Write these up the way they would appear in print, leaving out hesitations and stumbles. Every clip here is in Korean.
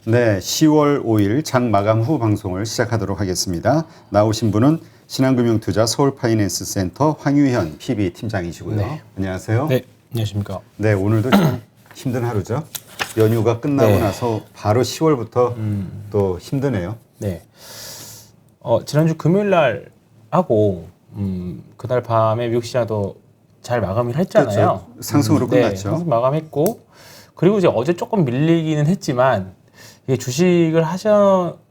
네, 10월 5일 장 마감 후 방송을 시작하도록 하겠습니다. 나오신 분은 신한금융투자 서울파이낸스센터 황유현 PB 팀장이시고요. 네. 안녕하세요. 네, 안녕하십니까. 네, 오늘도 참 힘든 하루죠. 연휴가 끝나고 네. 나서 바로 10월부터 또 힘드네요. 네. 지난주 금요일 날 하고 그날 밤에 미국 시장도 잘 마감을 했잖아요. 그렇죠. 상승으로 네, 끝났죠. 상승 마감했고 그리고 이제 어제 조금 밀리기는 했지만 이게 주식을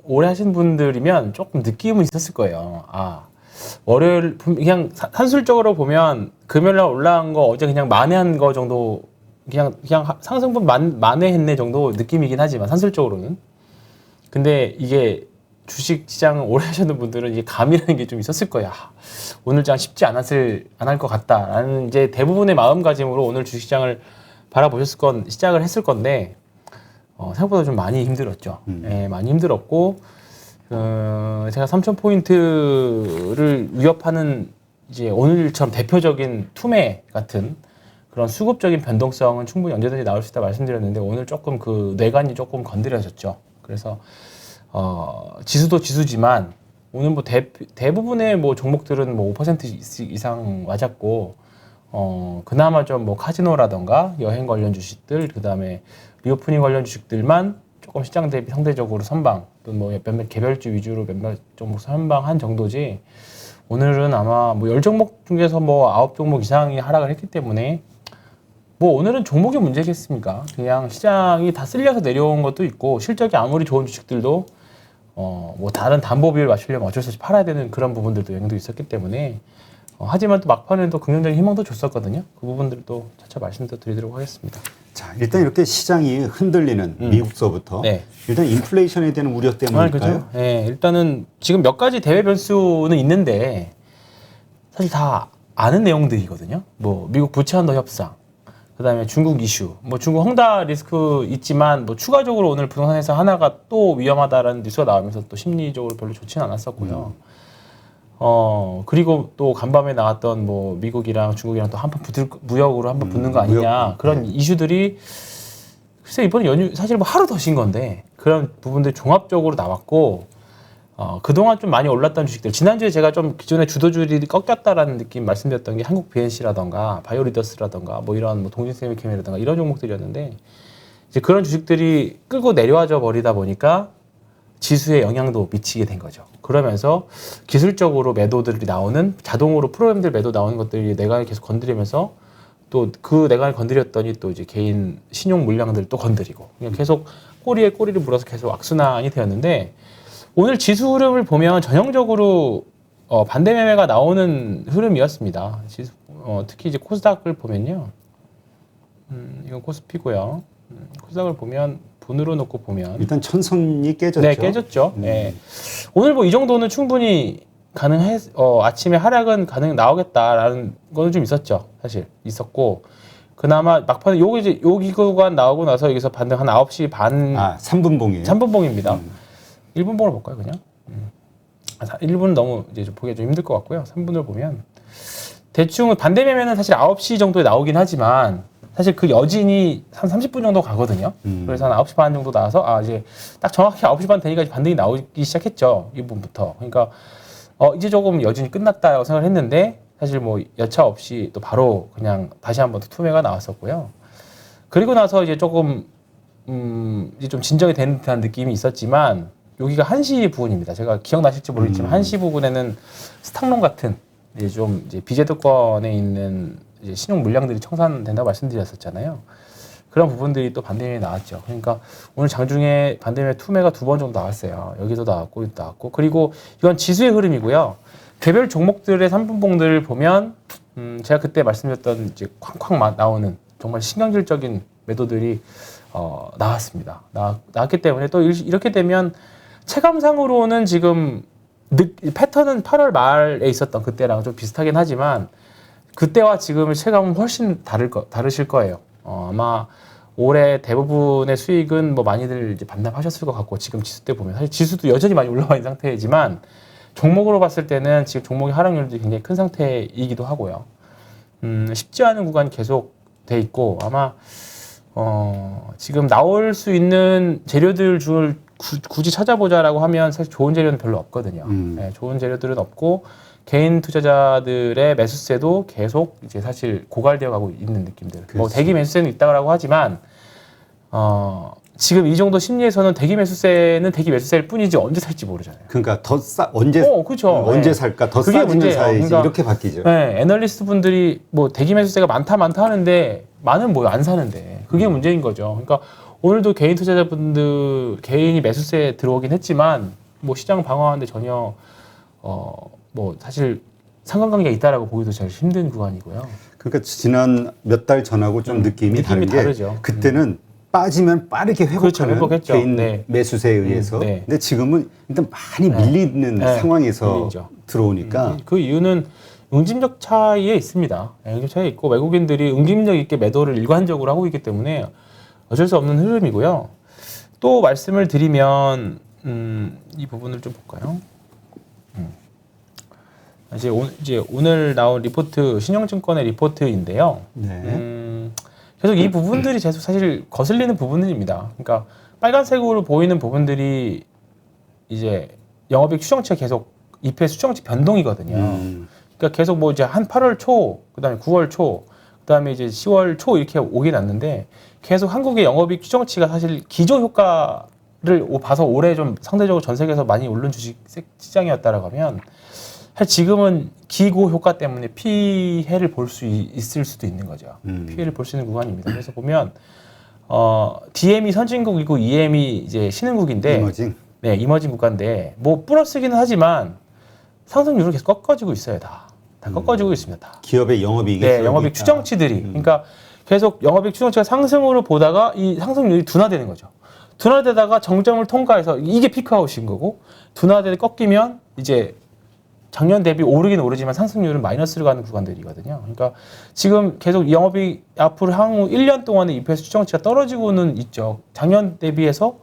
오래 하신 분들이면 조금 느낌은 있었을 거예요. 아, 월요일 그냥 산술적으로 보면 금요일 날 올라간 거 어제 그냥 만회한 거 정도 그냥 상승분 만회했네 정도 느낌이긴 하지만 산술적으로는. 근데 이게 주식 시장 오래 하셨는 분들은 이게 감이라는 게 좀 있었을 거야. 오늘 장 쉽지 않을 것 같다라는 이제 대부분의 마음가짐으로 오늘 주식 시장을 시작을 했을 건데 생각보다 좀 많이 힘들었죠. 예, 많이 힘들었고 제가 3,000포인트를 위협하는 이제 오늘처럼 대표적인 투매 같은 그런 수급적인 변동성은 충분히 언제든지 나올 수 있다 말씀드렸는데 오늘 조금 그 뇌관이 조금 건드려졌죠. 그래서 지수도 지수지만 오늘 뭐 대부분의 뭐 종목들은 뭐 5% 이상 맞았고 그나마 좀 뭐 카지노라던가 여행 관련 주식들 그다음에 리오프닝 관련 주식들만 조금 시장 대비 상대적으로 선방 또는 뭐 몇몇 개별주 위주로 몇몇 종목 선방한 정도지 오늘은 아마 뭐 10종목 중에서 뭐 9종목 이상이 하락을 했기 때문에 뭐 오늘은 종목의 문제겠습니까? 그냥 시장이 다 쓸려서 내려온 것도 있고 실적이 아무리 좋은 주식들도 뭐 다른 담보 비율 맞추려면 어쩔 수 없이 팔아야 되는 그런 부분들도 영향도 있었기 때문에 하지만 또 막판에는 또 긍정적인 희망도 줬었거든요. 그 부분들도 차차 말씀도 드리도록 하겠습니다. 자, 일단 이렇게 시장이 흔들리는 미국서부터 네. 일단 인플레이션에 대한 우려 때문일까요? 그죠? 네, 일단은 지금 몇 가지 대외 변수는 있는데 사실 다 아는 내용들이거든요. 뭐 미국 부채 한도 협상, 그다음에 중국 이슈, 뭐 중국 헝다 리스크 있지만 뭐 추가적으로 오늘 부동산에서 하나가 또 위험하다라는 뉴스가 나오면서 또 심리적으로 별로 좋지는 않았었고요. 그리고 또 간밤에 나왔던 뭐 미국이랑 중국이랑 또 한판 무역으로 한판 붙는 거 아니냐 무역, 그런 이슈들이 글쎄 이번 연휴 사실 뭐 하루 더 쉰 건데 그런 부분들이 종합적으로 나왔고 그동안 좀 많이 올랐던 주식들 지난주에 제가 좀 기존의 주도주들이 꺾였다라는 느낌 말씀드렸던 게 한국 BNC라던가 바이오리더스라던가 뭐 이런 뭐 동진세미케미라던가 이런 종목들이었는데 이제 그런 주식들이 끌고 내려와져 버리다 보니까 지수에 영향도 미치게 된 거죠. 그러면서 기술적으로 매도들이 나오는 자동으로 프로그램들 매도 나오는 것들이 내관을 계속 건드리면서 또 그 내관을 건드렸더니 또 이제 개인 신용 물량들 또 건드리고 그냥 계속 꼬리에 꼬리를 물어서 계속 악순환이 되었는데 오늘 지수 흐름을 보면 전형적으로 반대 매매가 나오는 흐름이었습니다. 지수, 특히 이제 코스닥을 보면요. 이건 코스피고요. 코스닥을 보면 분으로 놓고 보면 일단 천선이 깨졌죠. 네, 깨졌죠. 네. 오늘 뭐 이 정도는 충분히 아침에 하락은 나오겠다라는 거는 좀 있었죠. 사실 있었고 그나마 막판에 여기 구간 나오고 나서 여기서 반등 한 9시 반 3분봉이에요. 3분봉입니다. 1분봉을 볼까요, 그냥? 1분은 너무 이제 좀 보기가 좀 힘들 것 같고요. 3분을 보면 대충 반대 매매는 사실 9시 정도에 나오긴 하지만 사실 그 여진이 한 30분 정도 가거든요. 그래서 한 9시 반 정도 나와서 이제 딱 정확히 9시 반 되니까 반등이 나오기 시작했죠. 이 부분부터. 그러니까 이제 조금 여진이 끝났다고 생각을 했는데 사실 뭐 여차 없이 또 바로 그냥 다시 한번 또 투매가 나왔었고요. 그리고 나서 이제 조금 이제 좀 진정이 된 듯한 느낌이 있었지만 여기가 1시 부근입니다. 제가 기억나실지 모르겠지만 1시 부근에는 스탁론 같은 이제 비제도권에 있는 이제 신용 물량들이 청산된다고 말씀드렸었잖아요. 그런 부분들이 또 반대매에 나왔죠. 그러니까 오늘 장중에 반대매 투매가 2번 정도 나왔어요. 여기도 나왔고 여기도 나왔고 그리고 이건 지수의 흐름이고요. 개별 종목들의 3분봉들을 보면 제가 그때 말씀드렸던 이제 쾅쾅 나오는 정말 신경질적인 매도들이 나왔습니다. 나왔기 때문에 또 이렇게 되면 체감상으로는 지금 패턴은 8월 말에 있었던 그때랑 좀 비슷하긴 하지만 그때와 지금의 체감은 훨씬 다르실 거예요. 아마 올해 대부분의 수익은 뭐 많이들 이제 반납하셨을 것 같고 지금 지수 때 보면 사실 지수도 여전히 많이 올라와 있는 상태이지만 종목으로 봤을 때는 지금 종목의 하락률도 굉장히 큰 상태이기도 하고요. 쉽지 않은 구간이 계속 돼 있고 아마 지금 나올 수 있는 재료들 중 굳이 찾아보자라고 하면 사실 좋은 재료는 별로 없거든요. 네, 좋은 재료들은 없고 개인 투자자들의 매수세도 계속 이제 사실 고갈되어 가고 있는 느낌들. 뭐 그렇지. 대기 매수세는 있다고 하지만 지금 이 정도 심리에서는 대기 매수세는 대기 매수세일 뿐이지 언제 살지 모르잖아요. 그러니까 더 싸 언제 그렇죠. 언제 네. 살까 더 그게 싸지면 문제예요. 사야지 그러니까, 이렇게 바뀌죠. 네, 애널리스트 분들이 뭐 대기 매수세가 많다 하는데 많은 뭐 안 사는데 그게 문제인 거죠. 그러니까 오늘도 개인 투자자분들 개인이 매수세에 들어오긴 했지만 뭐 시장 방어하는데 전혀 뭐 사실 상관관계가 있다라고 보기도 잘 힘든 구간이고요. 그러니까 지난 몇 달 전하고 좀 느낌이 다른 게 다르죠. 그때는 빠지면 빠르게 그렇죠. 회복하는 회복했죠. 개인 네. 매수세에 의해서 네. 근데 지금은 일단 많이 밀리는 네. 상황에서 밀리죠. 들어오니까 그 이유는 응집력 차이에 있습니다. 응집력 차이에 있고 외국인들이 응집력 있게 매도를 일관적으로 하고 있기 때문에 어쩔 수 없는 흐름이고요. 또 말씀을 드리면 이 부분을 좀 볼까요? 이제 오늘 나온 리포트 신영증권의 리포트인데요. 네. 계속 이 부분들이 계속 사실 거슬리는 부분입니다. 그러니까 빨간색으로 보이는 부분들이 이제 영업이익 추정치가 계속 EPS 추정치 변동이거든요. 그러니까 계속 뭐 이제 한 8월 초, 그다음에 9월 초, 그다음에 이제 10월 초 이렇게 오게 났는데 계속 한국의 영업이익 추정치가 사실 기저 효과를 봐서 올해 좀 상대적으로 전 세계에서 많이 오른 주식 시장이었다라고 하면 사실 지금은 기고 효과 때문에 피해를 볼 수 있을 수도 있는 거죠. 피해를 볼 수 있는 구간입니다. 그래서 보면 DM이 선진국이고 EM이 이제 신흥국인데, 이머징. 네, 이머징 국가인데 뭐 플러스기는 하지만 상승률은 계속 꺾어지고 있어요. 다 꺾어지고 있습니다. 다. 기업의 영업이익이 네, 영업이익 추정치들이. 그러니까 계속 영업이익 추정치가 상승으로 보다가 이 상승률이 둔화되는 거죠. 둔화되다가 정점을 통과해서 이게 피크아웃인 거고 둔화되다 꺾이면 이제 작년 대비 오르긴 오르지만 상승률은 마이너스로 가는 구간들이거든요. 그러니까 지금 계속 영업이익 앞으로 향후 1년 동안의 EPS 추정치가 떨어지고는 있죠. 작년 대비해서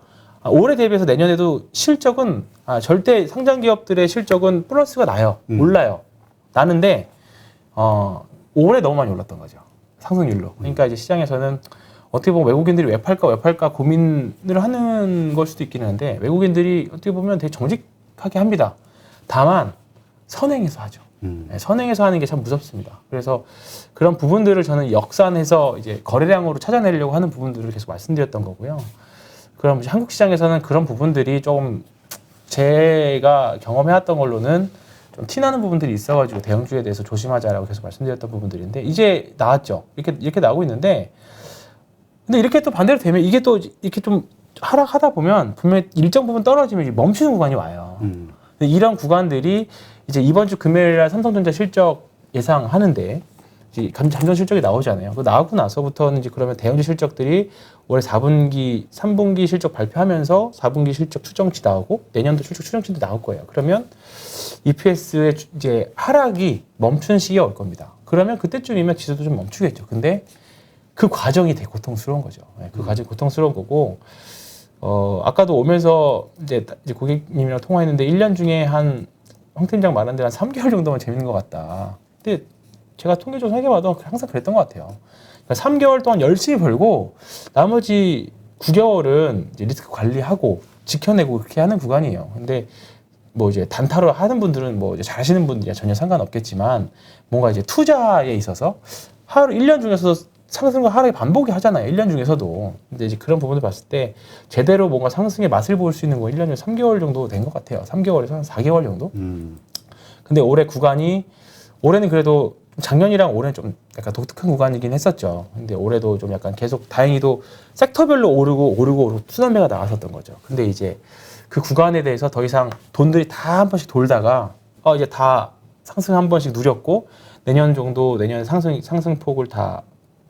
올해 대비해서 내년에도 실적은 절대 상장 기업들의 실적은 플러스가 나요. 올라요. 나는데 올해 너무 많이 올랐던 거죠. 상승률로. 그러니까 이제 시장에서는 어떻게 보면 외국인들이 왜 팔까 고민을 하는 걸 수도 있긴 한데 외국인들이 어떻게 보면 되게 정직하게 합니다. 다만 선행해서 하죠. 네, 선행해서 하는 게 참 무섭습니다. 그래서 그런 부분들을 저는 역산해서 이제 거래량으로 찾아내려고 하는 부분들을 계속 말씀드렸던 거고요. 그럼 이제 한국 시장에서는 그런 부분들이 조금 제가 경험해왔던 걸로는 좀 티나는 부분들이 있어가지고 대형주에 대해서 조심하자라고 계속 말씀드렸던 부분들인데 이제 나왔죠. 이렇게 나오고 있는데 근데 이렇게 또 반대로 되면 이게 또 이렇게 좀 하락하다 보면 분명히 일정 부분 떨어지면 이제 멈추는 구간이 와요. 근데 이런 구간들이 이제 이번 주 금요일날 삼성전자 실적 예상하는데 이제 잠정 실적이 나오잖아요. 그 나오고 나서부터는 이제 그러면 대형주 실적들이 올해 4분기, 3분기 실적 발표하면서 4분기 실적 추정치 나오고 내년도 실적 추정치도 나올 거예요. 그러면 EPS의 이제 하락이 멈춘 시기가 올 겁니다. 그러면 그때쯤이면 지수도 좀 멈추겠죠. 근데 그 과정이 되게 고통스러운 거죠. 그 과정이 고통스러운 거고, 아까도 오면서 이제 고객님이랑 통화했는데 1년 중에 황 팀장 말한 대로 한 3개월 정도만 재밌는 것 같다. 근데 제가 통계적으로 생각해봐도 항상 그랬던 것 같아요. 그러니까 3개월 동안 열심히 벌고 나머지 9개월은 이제 리스크 관리하고 지켜내고 그렇게 하는 구간이에요. 근데 뭐 이제 단타로 하는 분들은 뭐 이제 잘하시는 분들이야 전혀 상관없겠지만 뭔가 이제 투자에 있어서 하루 1년 중에서도 상승과 하락이 반복이 하잖아요. 1년 중에서도. 근데 이제 그런 부분을 봤을 때 제대로 뭔가 상승의 맛을 볼 수 있는 건 1년 중에 3개월 정도 된 것 같아요. 3개월에서 한 4개월 정도? 근데 올해 구간이 올해는 그래도 작년이랑 올해는 좀 약간 독특한 구간이긴 했었죠. 근데 올해도 좀 약간 계속 다행히도 섹터별로 오르고 순환매가 나왔었던 거죠. 근데 이제 그 구간에 대해서 더 이상 돈들이 다 한 번씩 돌다가 이제 다 상승 한 번씩 누렸고 내년 상승폭을 다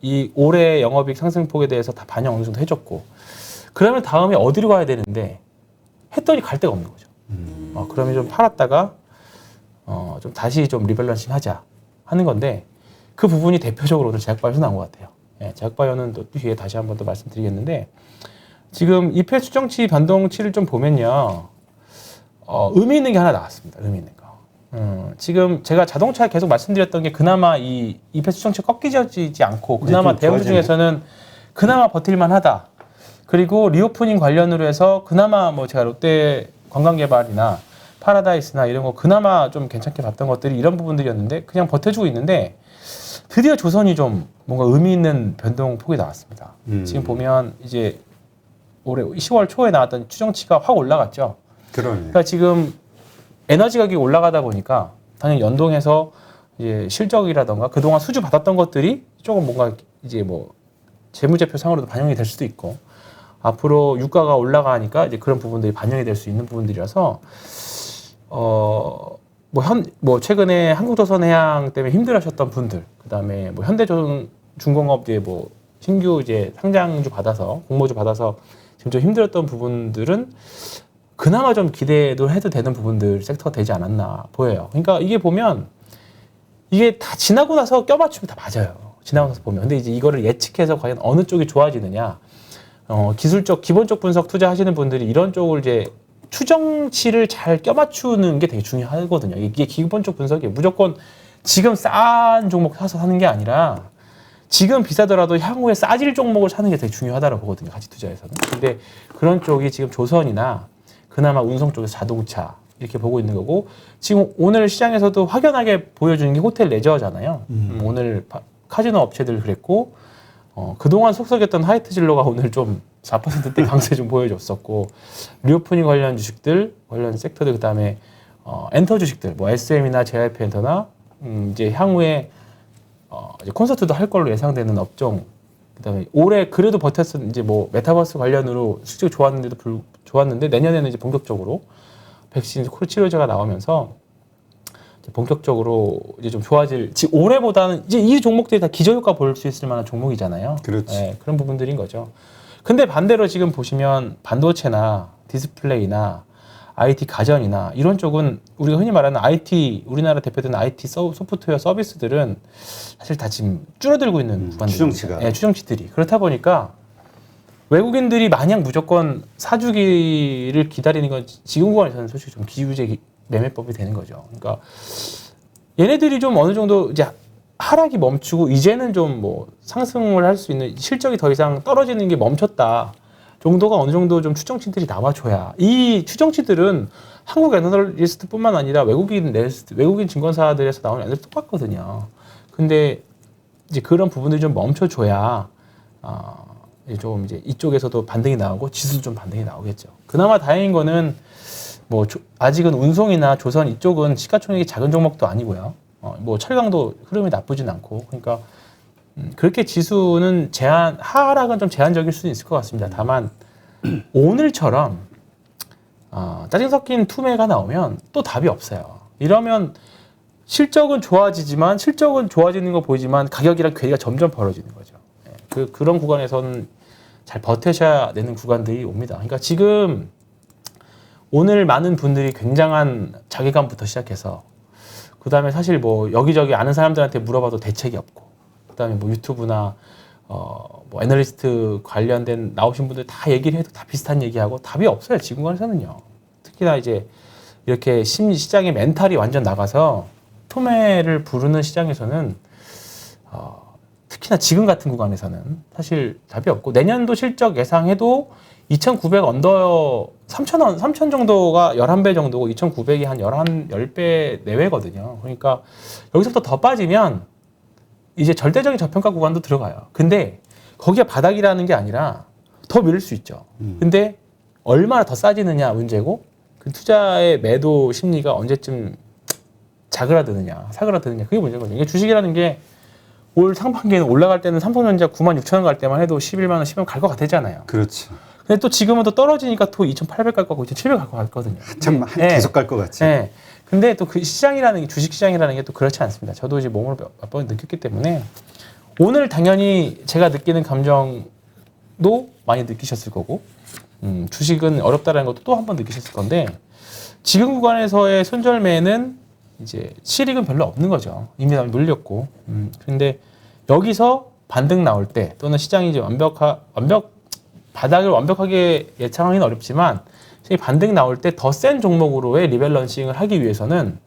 이 올해 영업이익 상승폭에 대해서 다 반영 어느 정도 해줬고 그러면 다음에 어디로 가야 되는데 했더니 갈 데가 없는 거죠. 그러면 좀 팔았다가 좀 다시 좀 리밸런싱 하자 하는 건데 그 부분이 대표적으로 오늘 제약바이오에서 나온 것 같아요. 제약바이오는 또 뒤에 다시 한번 더 말씀드리겠는데 지금 EPS 추정치 변동치를 좀 보면요. 의미 있는 게 하나 나왔습니다. 의미 있는 거. 지금 제가 자동차에 계속 말씀드렸던 게 그나마 이 EPS 추정치 꺾이지 않고 그나마 대형주 중에서는 그나마 버틸만하다. 그리고 리오프닝 관련으로 해서 그나마 뭐 제가 롯데 관광개발이나 파라다이스나 이런 거 그나마 좀 괜찮게 봤던 것들이 이런 부분들이었는데 그냥 버텨주고 있는데 드디어 조선이 좀 뭔가 의미 있는 변동폭이 나왔습니다. 지금 보면 이제 올해 10월 초에 나왔던 추정치가 확 올라갔죠. 그러네. 그러니까 지금 에너지 가격이 올라가다 보니까 당연히 연동해서 이제 실적이라던가 그동안 수주 받았던 것들이 조금 뭔가 이제 뭐 재무제표상으로도 반영이 될 수도 있고 앞으로 유가가 올라가니까 이제 그런 부분들이 반영이 될 수 있는 부분들이라서 뭐 최근에 한국조선해양 때문에 힘들어하셨던 분들, 그다음에 뭐 현대중공업 이제 뭐 신규 이제 상장주 받아서 공모주 받아서 지금 좀 힘들었던 부분들은 그나마 좀 기대도 해도 되는 부분들 섹터가 되지 않았나 보여요. 그러니까 이게 보면 이게 다 지나고 나서 껴맞추면 다 맞아요. 지나고 나서 보면. 근데 이제 이거를 예측해서 과연 어느 쪽이 좋아지느냐, 기술적 기본적 분석 투자하시는 분들이 이런 쪽을 이제 추정치를 잘 껴맞추는 게 되게 중요하거든요. 이게 기본적 분석이에요. 무조건 지금 싼 종목 사서 사는 게 아니라 지금 비싸더라도 향후에 싸질 종목을 사는 게 되게 중요하다고 보거든요. 가치 투자에서는. 근데 그런 쪽이 지금 조선이나 그나마 운송 쪽에서 자동차 이렇게 보고 있는 거고 지금 오늘 시장에서도 확연하게 보여주는 게 호텔 레저잖아요. 오늘 카지노 업체들 그랬고 그동안 속썩였던 하이트진로가 오늘 좀 4%대 강세 좀 보여줬었고 리오프닝 관련 주식들, 관련 섹터들 그다음에 엔터 주식들 뭐 SM이나 JYP 엔터나 이제 향후에 이제 콘서트도 할 걸로 예상되는 업종 그다음에 올해 그래도 버텼던 이제 뭐 메타버스 관련으로 실적이 좋았는데 내년에는 이제 본격적으로 백신 치료제가 나오면서 이제 본격적으로 이제 좀 좋아질 올해보다는 이제 이 종목들이 다 기저효과 볼 수 있을 만한 종목이잖아요. 그렇지. 네, 그런 부분들인 거죠. 근데 반대로 지금 보시면 반도체나 디스플레이나 IT 가전이나 이런 쪽은 우리가 흔히 말하는 IT 우리나라 대표되는 IT 소프트웨어 서비스들은 사실 다 지금 줄어들고 있는 구간들입니다. 추정치가. 네, 추정치들이 그렇다 보니까 외국인들이 마냥 무조건 사주기를 기다리는 건 지금 구간에서는 솔직히 좀 기우제 매매법이 되는 거죠. 그러니까 얘네들이 좀 어느 정도 이제 하락이 멈추고 이제는 좀 뭐 상승을 할 수 있는 실적이 더 이상 떨어지는 게 멈췄다 정도가 어느 정도 좀 추정치들이 나와줘야 이 추정치들은 한국 애널리스트뿐만 아니라 외국인 증권사들에서 나오는 애들 똑같거든요. 근데 이제 그런 부분들이 좀 멈춰줘야 좀 이제 이쪽에서도 반등이 나오고 지수도 좀 반등이 나오겠죠. 그나마 다행인 거는 뭐 아직은 운송이나 조선 이쪽은 시가총액이 작은 종목도 아니고요. 뭐 철강도 흐름이 나쁘진 않고 그러니까 그렇게 지수는 하락은 좀 제한적일 수는 있을 것 같습니다. 다만 오늘처럼 짜증 섞인 투매가 나오면 또 답이 없어요. 이러면 실적은 좋아지지만 실적은 좋아지는 거 보이지만 가격이랑 괴리가 점점 벌어지는 거죠. 그런 구간에서는 잘 버텨셔야 되는 구간들이 옵니다. 그러니까 지금 오늘 많은 분들이 굉장한 자괴감부터 시작해서 그 다음에 사실 뭐 여기저기 아는 사람들한테 물어봐도 대책이 없고 그 다음에 뭐 유튜브나 뭐 애널리스트 관련된 나오신 분들 다 얘기를 해도 다 비슷한 얘기하고 답이 없어요. 지금까지는요. 특히나 이제 이렇게 시장의 멘탈이 완전 나가서 투매를 부르는 시장에서는 특히나 지금 같은 구간에서는 사실 답이 없고 내년도 실적 예상해도 2,900 언더 3,000 정도가 11배 정도고 2,900이 한 10배 내외거든요. 그러니까 여기서부터 더 빠지면 이제 절대적인 저평가 구간도 들어가요. 근데 거기가 바닥이라는 게 아니라 더 밀릴 수 있죠. 근데 얼마나 더 싸지느냐 문제고 그 투자의 매도 심리가 언제쯤 사그라드느냐 그게 문제거든요. 이게 주식이라는 게 올 상반기에는 올라갈 때는 삼성전자 96,000원 갈 때만 해도 11만 원, 10만 원 갈 것 같았잖아요. 그렇지. 근데 또 지금은 또 떨어지니까 또 2,800 갈 거고 2,700 갈 것 같거든요. 한참 계속 갈 것 같지. 네. 근데 또 그 시장이라는 게 주식 시장이라는 게 또 그렇지 않습니다. 저도 이제 몸으로 몇 번 느꼈기 때문에 오늘 당연히 제가 느끼는 감정도 많이 느끼셨을 거고 주식은 어렵다라는 것도 또 한 번 느끼셨을 건데 지금 구간에서의 손절매는 이제 실익은 별로 없는 거죠. 이미 다 물렸고. 근데 여기서 반등 나올 때 또는 시장이 이제 바닥을 완벽하게 예상하기는 어렵지만 반등 나올 때 더 센 종목으로의 리밸런싱을 하기 위해서는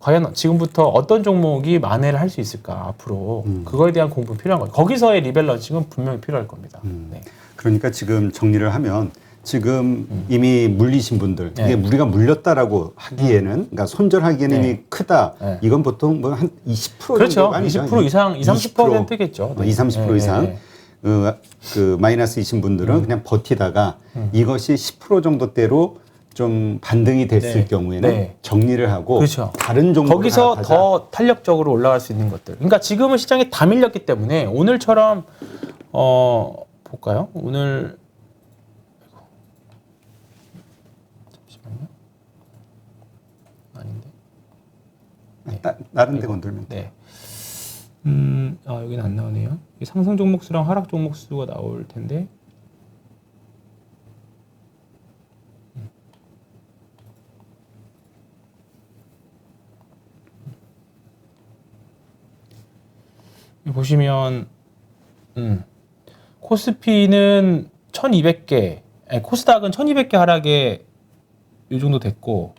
과연 지금부터 어떤 종목이 만회를 할 수 있을까 앞으로 그거에 대한 공부 필요한 거죠. 거기서의 리밸런싱은 분명히 필요할 겁니다. 네. 그러니까 지금 정리를 하면 지금 이미 물리신 분들 이게 우리가 물렸다라고 하기에는 그러니까 손절하기에는 이미 크다. 이건 보통 뭐 한 20% 그렇죠. 정도 아니죠? 20% 이상, 20, 30%겠죠. 20, 30% 이상 그 마이너스이신 분들은 그냥 버티다가 이것이 10% 정도대로 좀 반등이 됐을 경우에는 정리를 하고 그렇죠. 다른 종목을 거기서 하나 더 탄력적으로 올라갈 수 있는 것들. 그러니까 지금은 시장이 다 밀렸기 때문에 오늘처럼 볼까요? 오늘 잠시만요. 아닌데. 다른 데 건들면 네. 여기는 안 나오네요. 이 상승 종목 수랑 하락 종목 수가 나올 텐데. 보시면 코스피는 1200개, 코스닥은 1200개 하락에 이 정도 됐고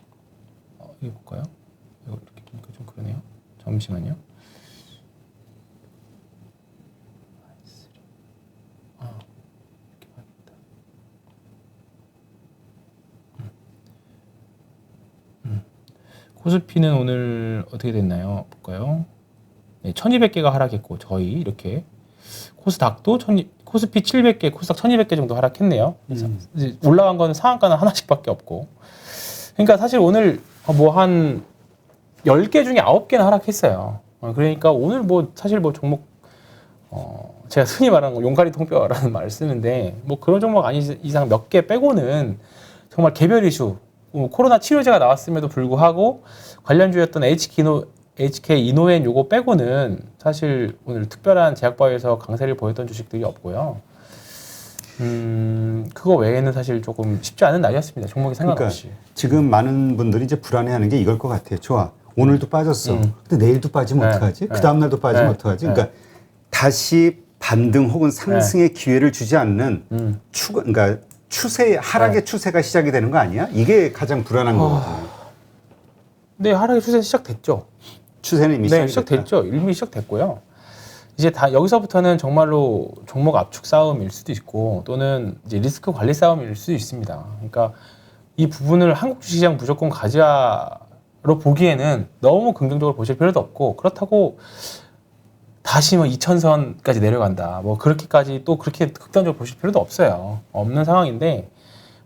이거 볼까요? 이거 이렇게 보니까 좀 그러네요. 잠시만요. 이렇게 봐야겠다. 코스피는 오늘 어떻게 됐나요? 볼까요? 네, 1200개가 하락했고 저희 이렇게 코스닥도 코스피 700개, 코스닥 1200개 정도 하락했네요. 그래서 이제 올라간 거는 상한가는 하나씩밖에 없고. 그러니까 사실 오늘 뭐 한 10개 중에 9개는 하락했어요. 그러니까 오늘 뭐 사실 뭐 종목 제가 흔히 말하는 거 용가리 통뼈라는 말을 쓰는데 뭐 그런 종목 아니 이상 몇 개 빼고는 정말 개별 이슈 코로나 치료제가 나왔음에도 불구하고 관련주였던 HK 이노엔 요거 빼고는 사실 오늘 특별한 제약바이오에서 강세를 보였던 주식들이 없고요. 그거 외에는 사실 조금 쉽지 않은 날이었습니다. 종목이 상관없이. 그러니까 지금 많은 분들이 이제 불안해하는 게 이걸 것 같아요. 좋아. 오늘도 빠졌어. 근데 내일도 빠지면 어떡하지? 그 다음 날도 빠지면 어떡하지? 그러니까 다시 반등 혹은 상승의 기회를 주지 않는 그러니까 하락의 추세가 시작이 되는 거 아니야? 이게 가장 불안한 거거든요. 네, 하락의 추세 시작됐죠. 추세는 이미 시작됐죠. 이미 시작됐고요. 이제 다 여기서부터는 정말로 종목 압축 싸움일 수도 있고 또는 이제 리스크 관리 싸움일 수도 있습니다. 그러니까 이 부분을 한국 주식시장 무조건 가지로 보기에는 너무 긍정적으로 보실 필요도 없고 그렇다고 다시 뭐 2000선까지 내려간다. 뭐 그렇게까지 또 그렇게 극단적으로 보실 필요도 없어요. 없는 상황인데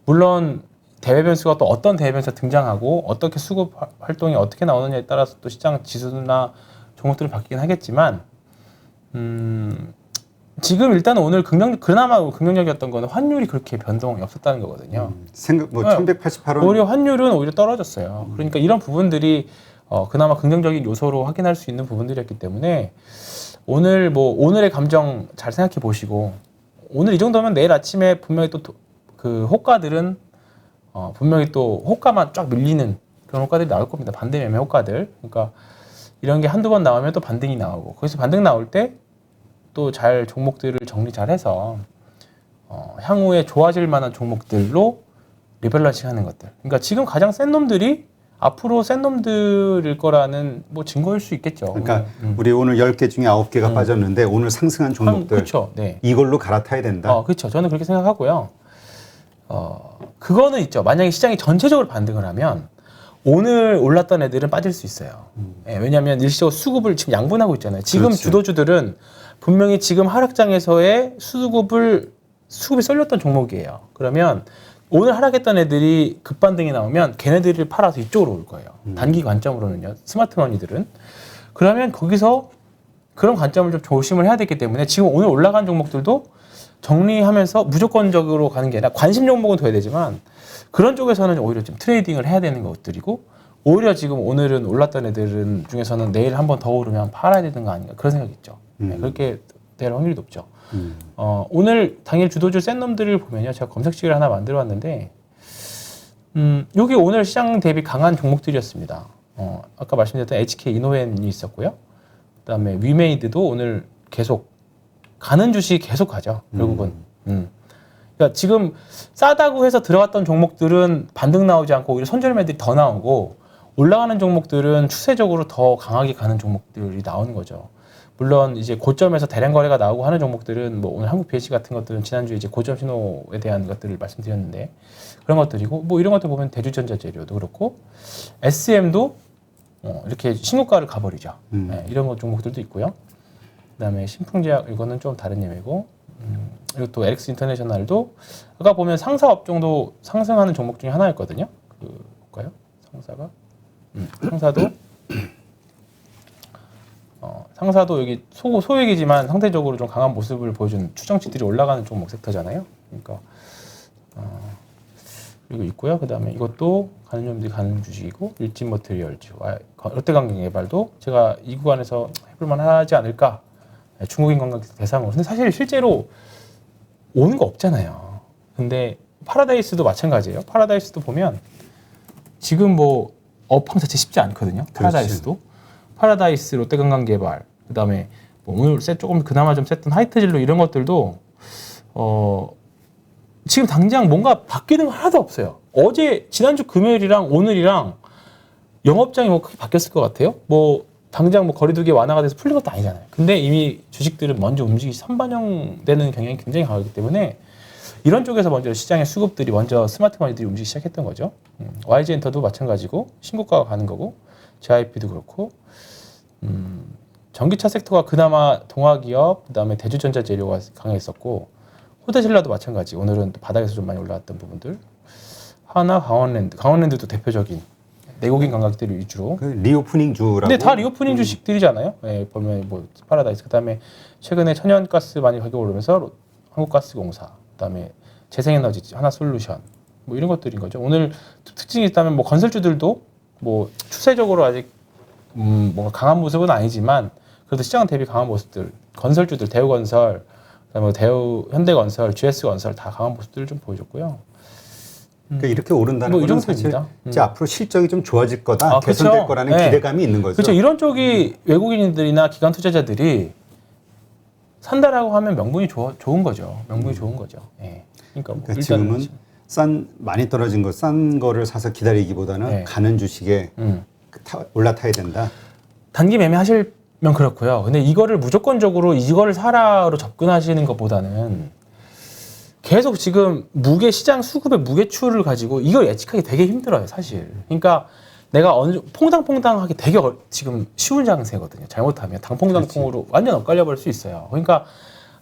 물론 대외 변수가 또 어떤 대외 변수가 등장하고 어떻게 수급 활동이 어떻게 나오느냐에 따라서 또 시장 지수나 종목들이 바뀌긴 하겠지만 지금 일단 오늘 그나마 긍정적이었던 거는 환율이 그렇게 변동이 없었다는 거거든요. 1188원 오히려 환율은 오히려 떨어졌어요. 그러니까 이런 부분들이 그나마 긍정적인 요소로 확인할 수 있는 부분들이었기 때문에 오늘의 감정 잘 생각해 보시고 오늘 이 정도면 내일 아침에 분명히 또 그 호가들은 분명히 또 호가만 쫙 밀리는 그런 호가들이 나올 겁니다. 반대 매매 호가들. 그러니까 이런 게 한두 번 나오면 또 반등이 나오고 거기서 반등 나올 때 또 잘 종목들을 정리 잘 해서 향후에 좋아질 만한 종목들로 리밸런싱 하는 것들. 그러니까 지금 가장 센 놈들이 앞으로 센 놈들일 거라는 뭐 증거일 수 있겠죠. 그러니까 우리 오늘 10개 중에 9개가 빠졌는데 오늘 상승한 종목들 그렇죠. 네. 이걸로 갈아타야 된다. 그렇죠. 저는 그렇게 생각하고요. 그거는 있죠. 만약에 시장이 전체적으로 반등을 하면 오늘 올랐던 애들은 빠질 수 있어요. 왜냐하면 일시적으로 수급을 지금 양분하고 있잖아요. 지금 그렇지. 주도주들은 분명히 지금 하락장에서의 수급이 쏠렸던 종목이에요. 그러면 오늘 하락했던 애들이 급반등이 나오면 걔네들을 팔아서 이쪽으로 올 거예요. 단기 관점으로는요. 스마트머니들은. 그러면 거기서 그런 관점을 좀 조심을 해야 되기 때문에 지금 오늘 올라간 종목들도 정리하면서 무조건적으로 가는 게 아니라 관심 종목은 둬야 되지만 그런 쪽에서는 오히려 좀 트레이딩을 해야 되는 것들이고 오히려 지금 오늘은 올랐던 애들은 중에서는 내일 한 번 더 오르면 팔아야 되는 거 아닌가 그런 생각이 있죠. 네, 그렇게 될 확률이 높죠. 오늘 당일 주도주 센 놈들을 보면요. 제가 검색식을 하나 만들어 왔는데 여기 오늘 시장 대비 강한 종목들이었습니다. 아까 말씀드렸던 HK 이노엔이 있었고요. 그다음에 위메이드도 오늘 계속 가는 주식 계속 가죠. 결국은. 그러니까 지금 싸다고 해서 들어갔던 종목들은 반등 나오지 않고 오히려 손절매들이 더 나오고 올라가는 종목들은 추세적으로 더 강하게 가는 종목들이 나오는 거죠. 물론 이제 고점에서 대량 거래가 나오고 하는 종목들은 뭐 오늘 한국 BH 같은 것들은 지난주에 이제 고점 신호에 대한 것들을 말씀드렸는데 그런 것들이고 뭐 이런 것들 보면 대주전자 재료도 그렇고 SM도 이렇게 신고가를 가버리죠. 네, 이런 것 종목들도 있고요. 그다음에 신풍제약 이거는 좀 다른 예외고 그리고 또 LX 인터내셔널도 아까 보면 상사 업종도 상승하는 종목 중에 하나였거든요. 볼까요? 상사가 상사도 상사도 여기 소액이지만 상대적으로 좀 강한 모습을 보여준 추정치들이 올라가는 종목 섹터잖아요. 그러니까 그리고 있고요. 그다음에 이것도 가는 놈들이 가는 주식이고 일진 머티리얼즈, 롯데관광개발도 제가 이 구간에서 해볼만 하지 않을까. 중국인 관광 대상으로. 근데 사실 실제로 오는 거 없잖아요. 근데 파라다이스도 마찬가지예요. 파라다이스도 보면 지금 뭐 업황 자체 쉽지 않거든요. 파라다이스도. 파라다이스, 롯데관광개발, 그다음에 뭐 오늘 조금 그나마 좀 셌던 하이트진로 이런 것들도 지금 당장 뭔가 바뀌는 거 하나도 없어요. 어제 지난주 금요일이랑 오늘이랑 영업장이 뭐 크게 바뀌었을 것 같아요. 뭐 당장 뭐 거리두기 완화가 돼서 풀린 것도 아니잖아요. 근데 이미 주식들은 먼저 움직이기 선반영되는 경향이 굉장히 강하기 때문에 이런 쪽에서 먼저 시장의 수급들이 먼저 스마트 머니들이 움직이기 시작했던 거죠. YG엔터도 마찬가지고 신고가가 가는 거고 JYP도 그렇고 전기차 섹터가 그나마 동화기업 그다음에 대주전자 재료가 강했었고 호대신라도 마찬가지. 오늘은 또 바닥에서 좀 많이 올라왔던 부분들. 하나 강원랜드도 대표적인 내국인 관광객들 위주로. 그 리오프닝 주라고. 근데 다 리오프닝 주식들이잖아요. 네, 보면 뭐 파라다이스 그다음에 최근에 천연가스 많이 가격 오르면서 한국가스공사, 그다음에 재생에너지 하나솔루션 뭐 이런 것들인 거죠. 오늘 특징이 있다면 뭐 건설주들도 뭐 추세적으로 아직 뭔가 강한 모습은 아니지만 그래도 시장 대비 강한 모습들 건설주들 대우건설, 그다음에 대우 현대건설, GS건설 다 강한 모습들을 좀 보여줬고요. 그러니까 이렇게 오른다는 뭐 건 사실 이제 앞으로 실적이 좀 좋아질 거다, 개선될 그렇죠. 거라는 네. 기대감이 있는 거죠. 그렇죠. 이런 쪽이 외국인들이나 기관 투자자들이 산다라고 하면 명분이 좋은 거죠. 명분이 좋은 거죠. 네. 그러니까, 뭐 그러니까 지금은 많이 떨어진 거 싼 거를 사서 기다리기보다는 네. 가는 주식에 올라타야 된다. 단기 매매하시면 그렇고요. 근데 이거를 무조건적으로 이거를 사라로 접근하시는 것보다는 계속 지금 시장 수급의 무게추를 가지고 이걸 예측하기 되게 힘들어요, 사실. 그러니까 내가 퐁당퐁당하게 되게 지금 쉬운 장세거든요. 잘못하면 당퐁당퐁으로 완전 엇갈려 버릴 수 있어요. 그러니까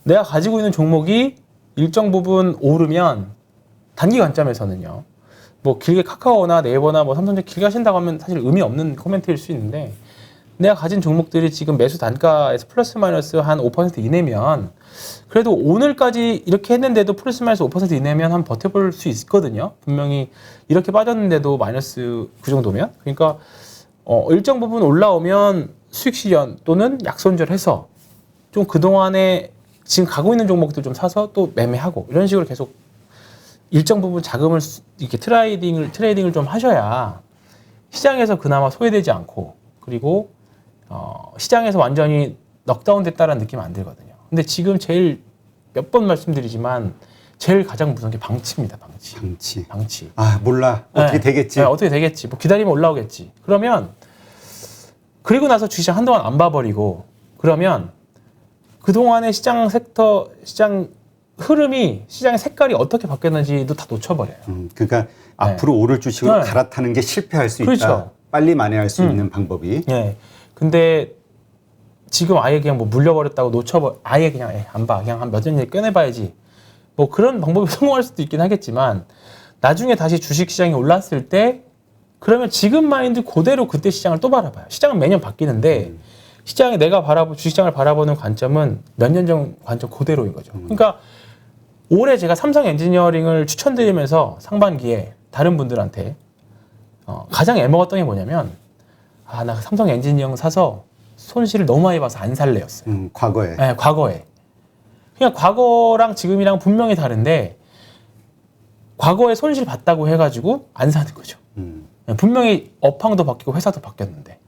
내가 가지고 있는 종목이 일정 부분 오르면 단기 관점에서는요. 뭐 길게 카카오나 네이버나 뭐 삼성전자 길게 하신다고 하면 사실 의미 없는 코멘트일 수 있는데 내가 가진 종목들이 지금 매수 단가에서 플러스 마이너스 한 5% 이내면 그래도 오늘까지 이렇게 했는데도 플러스 마이너스 5% 이내면 한번 버텨볼 수 있거든요. 분명히 이렇게 빠졌는데도 마이너스 그 정도면. 그러니까 일정 부분 올라오면 수익 실현 또는 약손절해서 좀 그동안에 지금 가고 있는 종목들 좀 사서 또 매매하고 이런 식으로 계속 일정 부분 자금을 이렇게 트레이딩을 좀 하셔야 시장에서 그나마 소외되지 않고 그리고 시장에서 완전히 넉다운 됐다라는 느낌이 안 들거든요. 근데 지금 제일 몇 번 말씀드리지만 제일 가장 무서운 게 방치입니다. 방치. 아 몰라. 어떻게 되겠지. 네, 어떻게 되겠지. 뭐 기다리면 올라오겠지. 그리고 나서 주시장 한동안 안 봐버리고 그러면 그동안의 시장 흐름이 시장의 색깔이 어떻게 바뀌었는지도 다 놓쳐버려요. 그러니까 앞으로 오를 주식으로 갈아타는 게 실패할 수 그렇죠. 있다. 빨리 만회할 수 있는 방법이. 네. 근데 지금 아예 그냥 뭐 물려버렸다고 아예 그냥 안 봐. 그냥 한 몇 년 뒤에 꺼내봐야지. 뭐 그런 방법이 성공할 수도 있긴 하겠지만 나중에 다시 주식 시장이 올랐을 때 그러면 지금 마인드 그대로 그때 시장을 또 바라봐요. 시장은 매년 바뀌는데 시장에 주식시장을 바라보는 관점은 몇 년 전 관점 그대로인 거죠. 그러니까 올해 제가 삼성 엔지니어링을 추천드리면서 상반기에 다른 분들한테 가장 애먹었던 게 뭐냐면 나 삼성 엔지니어링 사서 손실을 너무 많이 봐서 안 살래였어요. 과거에. 네, 과거에. 그냥 과거랑 지금이랑 분명히 다른데 과거에 손실 봤다고 해가지고 안 사는 거죠. 분명히 업황도 바뀌고 회사도 바뀌었는데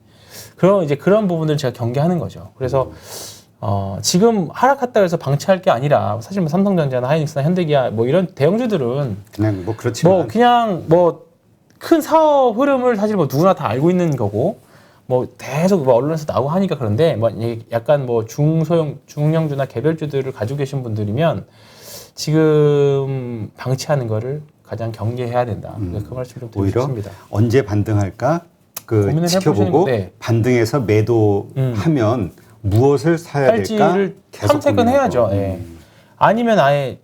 그런 부분들을 제가 경계하는 거죠. 그래서 지금 하락했다 해서 방치할 게 아니라 사실 뭐 삼성전자나 하이닉스나 현대기아 뭐 이런 대형주들은 그냥 뭐 그렇지만 그냥 큰 사업 흐름을 사실 뭐 누구나 다 알고 있는 거고 뭐 계속 뭐 언론에서 나오고 하니까 그런데 뭐 약간 뭐 중소형 중형주나 개별주들을 가지고 계신 분들이면 지금 방치하는 거를 가장 경계해야 된다. 그 말씀 좀 드리고 오히려 싶습니다. 언제 반등할까 고민을 지켜보고 네. 반등해서 매도하면 무엇을 사야 될까 할지를 계속 탐색은 고민하고. 해야죠. 예. 아니면 아예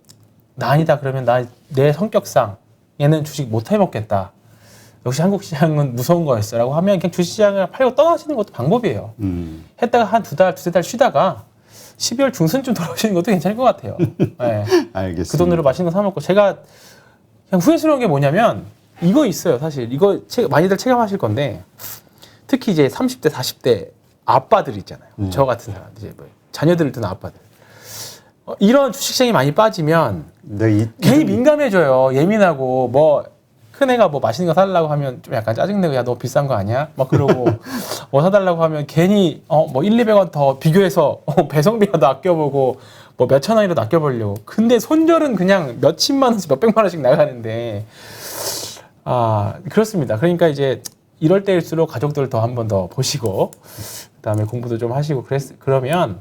나 아니다 그러면 내 성격상 얘는 주식 못 해먹겠다. 역시 한국 시장은 무서운 거였어라고 하면 그냥 주식시장을 팔고 떠나시는 것도 방법이에요. 했다가 한 두세 달 쉬다가 12월 중순쯤 돌아오시는 것도 괜찮을 것 같아요. 네. 알겠습니다. 그 돈으로 맛있는 거 사 먹고 제가 그냥 후회스러운 게 뭐냐면 이거 있어요. 사실 이거 많이들 체감하실 건데 특히 이제 30대 40대 아빠들 있잖아요. 저 같은 사람 이제 뭐 자녀들을 둔 아빠들 이런 주식시장이 많이 빠지면 괜히 민감해져요. 예민하고 뭐 큰애가 뭐 맛있는 거 사달라고 하면 좀 약간 짜증내고 야 너 비싼 거 아니야? 막 그러고 뭐 사달라고 하면 괜히 뭐 1, 200원 더 비교해서 배송비라도 아껴보고 뭐 몇천 원이라도 아껴보려고. 근데 손절은 그냥 몇십만 원씩 몇백만 원씩 나가는데 그렇습니다. 그러니까 이제 이럴 때일수록 가족들 더 한 번 더 보시고 그다음에 공부도 좀 하시고 그러면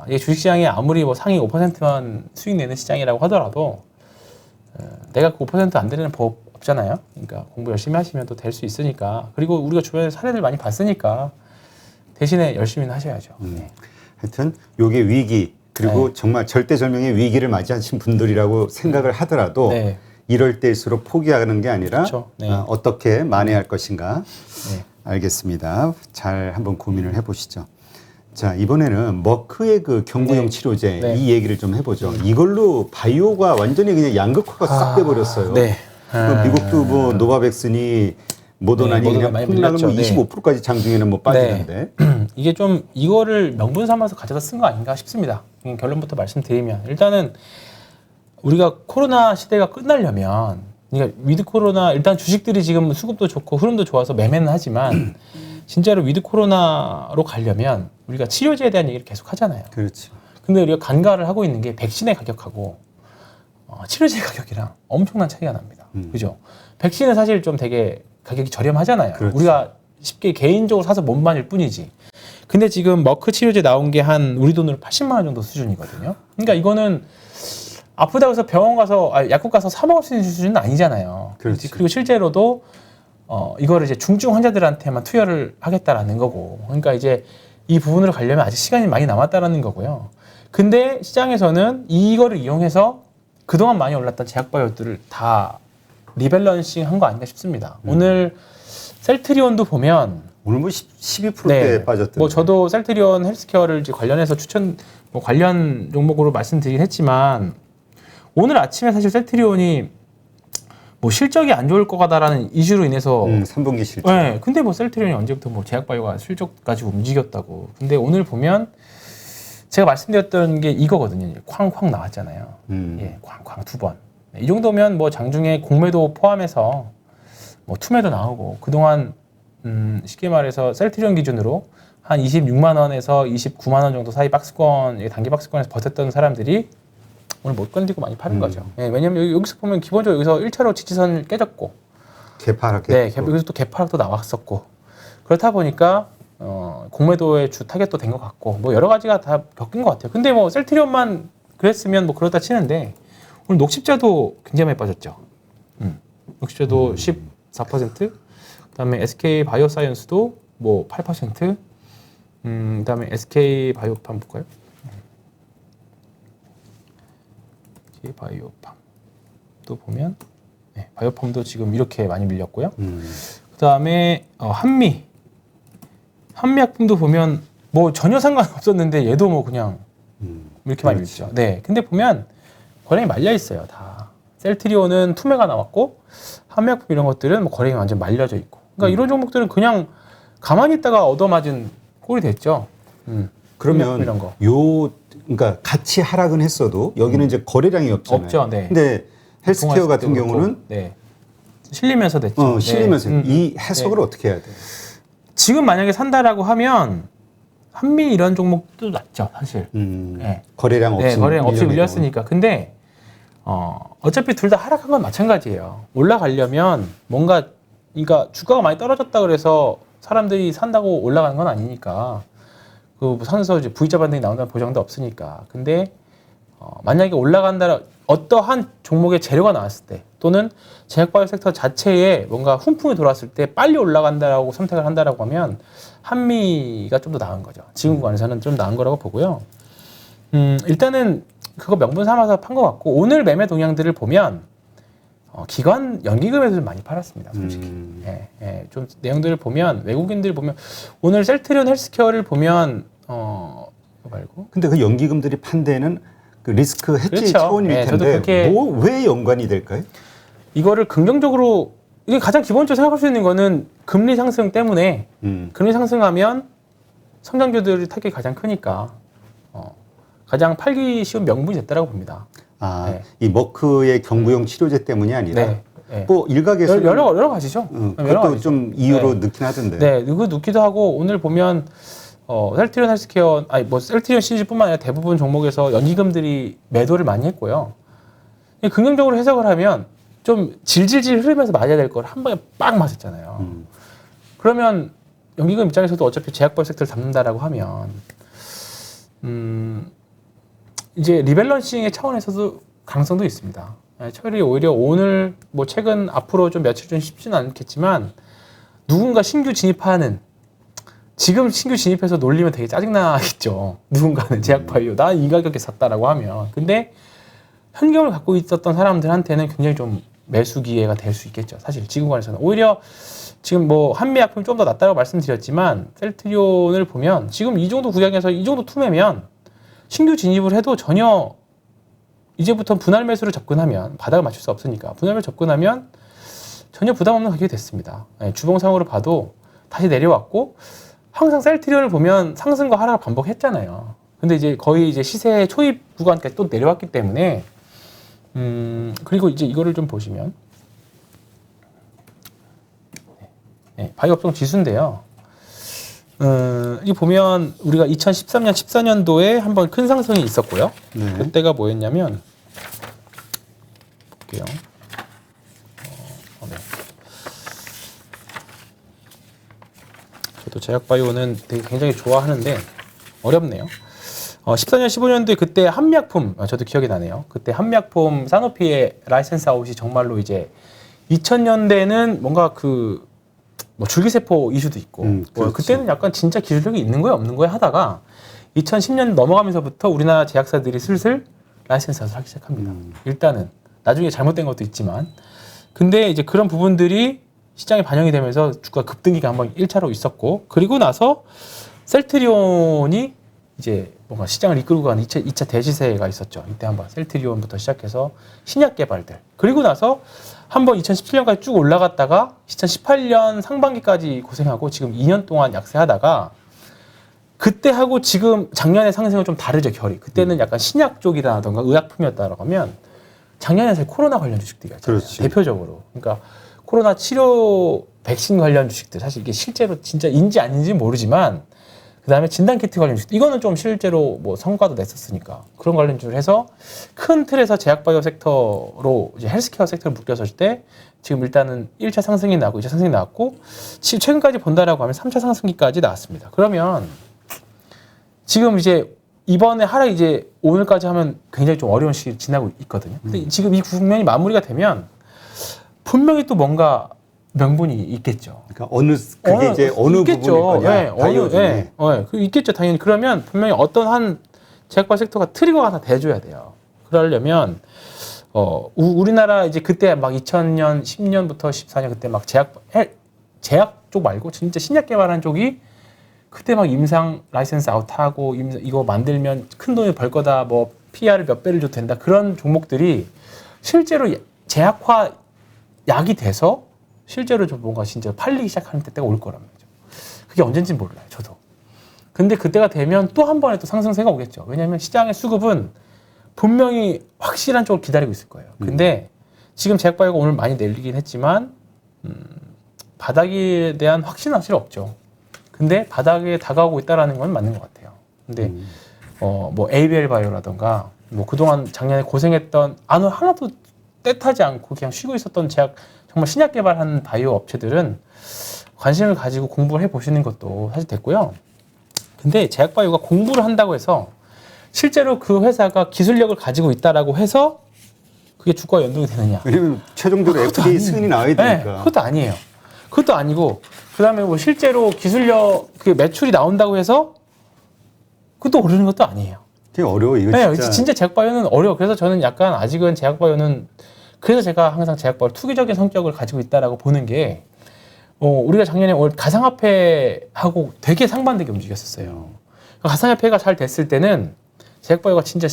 이 주식시장이 아무리 뭐 상위 5%만 수익 내는 시장이라고 하더라도 내가 그 5%안 되는 법 없잖아요. 그러니까 공부 열심히 하시면 또 될 수 있으니까. 그리고 우리가 주변에 사례들 많이 봤으니까 대신에 열심히는 하셔야죠. 네. 하여튼 요게 위기 그리고 네. 정말 절대절명의 위기를 맞이하신 분들이라고 생각을 하더라도 네. 이럴 때일수록 포기하는 게 아니라 그렇죠. 네. 어떻게 만회할 것인가. 네. 알겠습니다. 잘 한번 고민을 해보시죠. 자, 이번에는 머크의 그 경구용 네. 치료제 네. 이 얘기를 좀 해보죠. 이걸로 바이오가 완전히 그냥 양극화가 싹 돼버렸어요. 네. 그 미국도 뭐 노바백스니 모더나니 네, 그냥 모더나 많이 폭락을 뭐 밀렸죠. 25%까지 장중에는 뭐 빠지는데. 이게 좀 이거를 명분 삼아서 가져다 쓴 거 아닌가 싶습니다. 결론부터 말씀드리면 일단은 우리가 코로나 시대가 끝나려면 그러니까 위드 코로나 일단 주식들이 지금 수급도 좋고 흐름도 좋아서 매매는 하지만 진짜로 위드 코로나로 가려면 우리가 치료제에 대한 얘기를 계속 하잖아요. 그렇죠. 근데 우리가 간과를 하고 있는 게 백신의 가격하고 치료제 가격이랑 엄청난 차이가 납니다. 그죠? 백신은 사실 좀 되게 가격이 저렴하잖아요. 그렇죠. 우리가 쉽게 개인적으로 사서 못 맞을 뿐이지. 근데 지금 머크 치료제 나온 게 한 우리 돈으로 80만 원 정도 수준이거든요. 그러니까 이거는 아프다고 해서 병원 가서 약국 가서 사 먹을 수 있는 수준은 아니잖아요. 그렇지. 그리고 실제로도 이거를 이제 중증 환자들한테만 투여를 하겠다라는 거고. 그러니까 이제 이 부분으로 가려면 아직 시간이 많이 남았다라는 거고요. 근데 시장에서는 이거를 이용해서 그동안 많이 올랐던 제약바이오들을 다 리밸런싱 한 거 아닌가 싶습니다. 오늘 셀트리온도 보면 오늘 뭐 12%대 빠졌던데. 뭐 저도 셀트리온 헬스케어를 이제 관련해서 뭐 관련 종목으로 말씀드리긴 했지만 오늘 아침에 사실 셀트리온이 뭐 실적이 안 좋을 것 같다라는 이슈로 인해서 3분기 실적. 네, 근데 뭐 셀트리온이 언제부터 뭐 제약바이오가 실적까지 움직였다고. 근데 오늘 보면 제가 말씀드렸던 게 이거거든요. 쾅쾅 나왔잖아요. 예, 쾅쾅 2번. 이 정도면 뭐 장중에 공매도 포함해서 뭐 투매도 나오고 그동안 쉽게 말해서 셀트리온 기준으로 한 26만 원에서 29만 원 정도 사이 박스권, 단기 박스권에서 버텼던 사람들이 오늘 못 견디고 많이 파는 거죠. 예, 왜냐면 여기서 보면 기본적으로 여기서 1차로 지지선을 깨졌고 개파락했고. 네, 여기서 또 개파락도 나왔었고 그렇다 보니까 공매도의 주 타겟도 된 것 같고 뭐 여러 가지가 다 겪인 것 같아요. 근데 뭐 셀트리온만 그랬으면 뭐 그렇다 치는데 오늘 녹십자도 굉장히 많이 빠졌죠. 녹십자도 14%, 그다음에 SK 바이오사이언스도 뭐 8%, 그다음에 SK 바이오팜 볼까요? SK 바이오팜 또 보면 바이오팜도 지금 이렇게 많이 밀렸고요. 그다음에 한미약품도 보면 뭐 전혀 상관없었는데 얘도 뭐 그냥 이렇게 많이 그렇지. 밀죠. 네, 근데 보면 거래량이 말려 있어요, 다. 셀트리온은 투매가 나왔고 한미약품 이런 것들은 뭐 거래량이 완전 말려져 있고. 그러니까 이런 종목들은 그냥 가만히 있다가 얻어맞은 꼴이 됐죠. 그러면 이런 거. 그러니까 같이 하락은 했어도 여기는 이제 거래량이 없잖아요. 없죠, 네. 근데 헬스케어 같은 그렇고, 경우는 네. 실리면서 됐죠. 실리면서 네. 이 해석을 어떻게 해야 돼요? 지금 만약에 산다라고 하면 한미 이런 종목도 낫죠, 사실. 네. 거래량 없이 거래량 없이 밀렸으니까. 근데 어차피 둘 다 하락한 건 마찬가지예요. 올라가려면 뭔가 그러니까 주가가 많이 떨어졌다 그래서 사람들이 산다고 올라가는 건 아니니까 그 산에서 이제 V자 반등이 나온다는 보장도 없으니까. 근데 만약에 올라간다 어떠한 종목의 재료가 나왔을 때 또는 제약바이오 섹터 자체에 뭔가 훈풍이 돌았을 때 빨리 올라간다라고 선택을 한다라고 하면 한미가 좀 더 나은 거죠. 지금 구간에서는 좀 나은 거라고 보고요. 일단은 그거 명분 삼아서 판 것 같고 오늘 매매 동향들을 보면 기관 연기금에서 좀 많이 팔았습니다, 솔직히. 좀 내용들을 보면 외국인들 보면 오늘 셀트리온 헬스케어를 보면 이거 말고. 근데 그 연기금들이 판 데는 그 리스크 해지 그렇죠. 차원일 저도 텐데 그렇게 왜 연관이 될까요? 이거를 긍정적으로 이게 가장 기본적으로 생각할 수 있는 거는 금리 상승 때문에 금리 상승하면 성장주들이 타격이 가장 크니까 가장 팔기 쉬운 명분이 됐다라고 봅니다. 이 머크의 경구용 치료제 때문이 아니라 뭐 일각에서 여러 가지죠. 그것도 좀 이유로 넣긴 하던데. 네, 그거 넣기도 하고 오늘 보면 셀트리온 헬스케어 셀트리온 시리즈뿐만 아니라 대부분 종목에서 연기금들이 매도를 많이 했고요. 긍정적으로 해석을 하면 좀 질질질 흐르면서 맞아야 될 걸 한 번에 빡 맞았잖아요. 그러면 연기금 입장에서도 어차피 제약바이오 섹터를 잡는다라고 하면 이제 리밸런싱의 차원에서도 가능성도 있습니다. 차라리 오히려 오늘 뭐 최근 앞으로 좀 며칠 좀 쉽지는 않겠지만 누군가 신규 진입하는 지금 신규 진입해서 놀리면 되게 짜증나겠죠. 누군가는 제약바이오 나 이 가격에 샀다라고 하면. 근데 현금을 갖고 있었던 사람들한테는 굉장히 좀 매수 기회가 될 수 있겠죠. 사실 지금 관에서는 오히려 지금 뭐 한미약품이 좀 더 낫다고 말씀드렸지만 셀트리온을 보면 지금 이 정도 구간에서 이 정도 투매면 신규 진입을 해도 전혀 이제부터 분할 매수를 접근하면 바닥을 맞출 수 없으니까 분할 매수 접근하면 전혀 부담 없는 가격이 됐습니다. 주봉상으로 봐도 다시 내려왔고 항상 셀트리온을 보면 상승과 하락을 반복했잖아요. 근데 이제 거의 이제 시세 초입 구간까지 또 내려왔기 때문에 그리고 이제 이거를 좀 보시면 바이오 업종 지수인데요. 이 보면 우리가 2013년, 14년도에 한번 큰 상승이 있었고요. 그때가 뭐였냐면 볼게요. 저도 제약바이오는 되게 굉장히 좋아하는데 어렵네요. 14년, 15년도에 그때 한미약품 저도 기억이 나네요. 그때 한미약품 사노피의 라이센스 아웃이 정말로 이제 2000년대는 뭔가 그 뭐 줄기세포 이슈도 있고 그때는 약간 진짜 기술력이 있는 거야 없는 거야 하다가 2010년 넘어가면서부터 우리나라 제약사들이 슬슬 라이센스를 하기 시작합니다. 일단은 나중에 잘못된 것도 있지만 근데 이제 그런 부분들이 시장에 반영이 되면서 주가 급등기가 한번 1차로 있었고 그리고 나서 셀트리온이 이제 뭔가 시장을 이끌고 가는 2차 대시세가 있었죠. 이때 한번 셀트리온부터 시작해서 신약 개발들 그리고 나서 한번 2017년까지 쭉 올라갔다가 2018년 상반기까지 고생하고 지금 2년 동안 약세하다가 그때하고 지금 작년의 상승은 좀 다르죠, 결이. 그때는 약간 신약 쪽이라던가 의약품이었다라고 하면 작년에 사실 코로나 관련 주식들이었잖아요. 대표적으로. 그러니까 코로나 치료 백신 관련 주식들 사실 이게 실제로 진짜 인지 아닌지 모르지만 그다음에 진단키트 관련 주식 이거는 좀 실제로 뭐 성과도 냈었으니까 그런 관련주를 해서 큰 틀에서 제약바이오 섹터로 이제 헬스케어 섹터를 묶였을 때 지금 일단은 1차 상승이 나고 2차 상승이 나왔고 최근까지 본다라고 하면 3차 상승기까지 나왔습니다. 그러면 지금 이제 이번에 하락 이제 오늘까지 하면 굉장히 좀 어려운 시기를 지나고 있거든요. 근데 지금 이 국면이 마무리가 되면 분명히 또 뭔가 명분이 있겠죠. 그러니까 그게 이제 어느 부분일 거냐. 바이오 중에. 있겠죠, 당연히. 그러면 분명히 어떤 한 제약바 섹터가 트리거가 하나 돼줘야 돼요. 그러려면 우리나라 이제 그때 막 2000년, 10년부터 14년 그때 막 제약 쪽 말고 진짜 신약 개발한 쪽이 그때 막 임상 라이센스 아웃하고 이거 만들면 큰 돈을 벌 거다, 뭐 PR을 몇 배를 줘도 된다 그런 종목들이 실제로 제약화 약이 돼서 실제로 좀 뭔가 진짜 팔리기 시작하는 때가 올 거란 말이죠. 그게 언젠지 몰라요, 저도. 근데 그때가 되면 또 한 번에 또 상승세가 오겠죠. 왜냐하면 시장의 수급은 분명히 확실한 쪽을 기다리고 있을 거예요. 근데 지금 제약바이오가 오늘 많이 내리긴 했지만 바닥에 대한 확신은 사실 없죠. 근데 바닥에 다가오고 있다는 건 맞는 것 같아요. 근데 뭐 ABL 바이오라던가 뭐 그동안 작년에 고생했던 하나도 떼타지 않고 그냥 쉬고 있었던 제약 정말 신약 개발하는 바이오 업체들은 관심을 가지고 공부를 해보시는 것도 사실 됐고요. 근데 제약바이오가 공부를 한다고 해서 실제로 그 회사가 기술력을 가지고 있다라고 해서 그게 주가와 연동이 되느냐? 왜냐면 최종적으로 그것도 FDA 아니에요. 승인이 나와야 네, 되니까. 그것도 아니에요. 그것도 아니고 그다음에 뭐 실제로 기술력 그 매출이 나온다고 해서 그것도 오르는 것도 아니에요. 되게 어려워 이거 네, 진짜. 진짜 제약바이오는 어려워. 그래서 저는 약간 아직은 제약바이오는 그래서 제가 항상 제약바이오 투기적인 성격을 가지고 있다라고 보는 게 우리가 작년에 가상화폐하고 되게 상반되게 움직였었어요. 가상화폐가 잘 됐을 때는 제약바이오가 진짜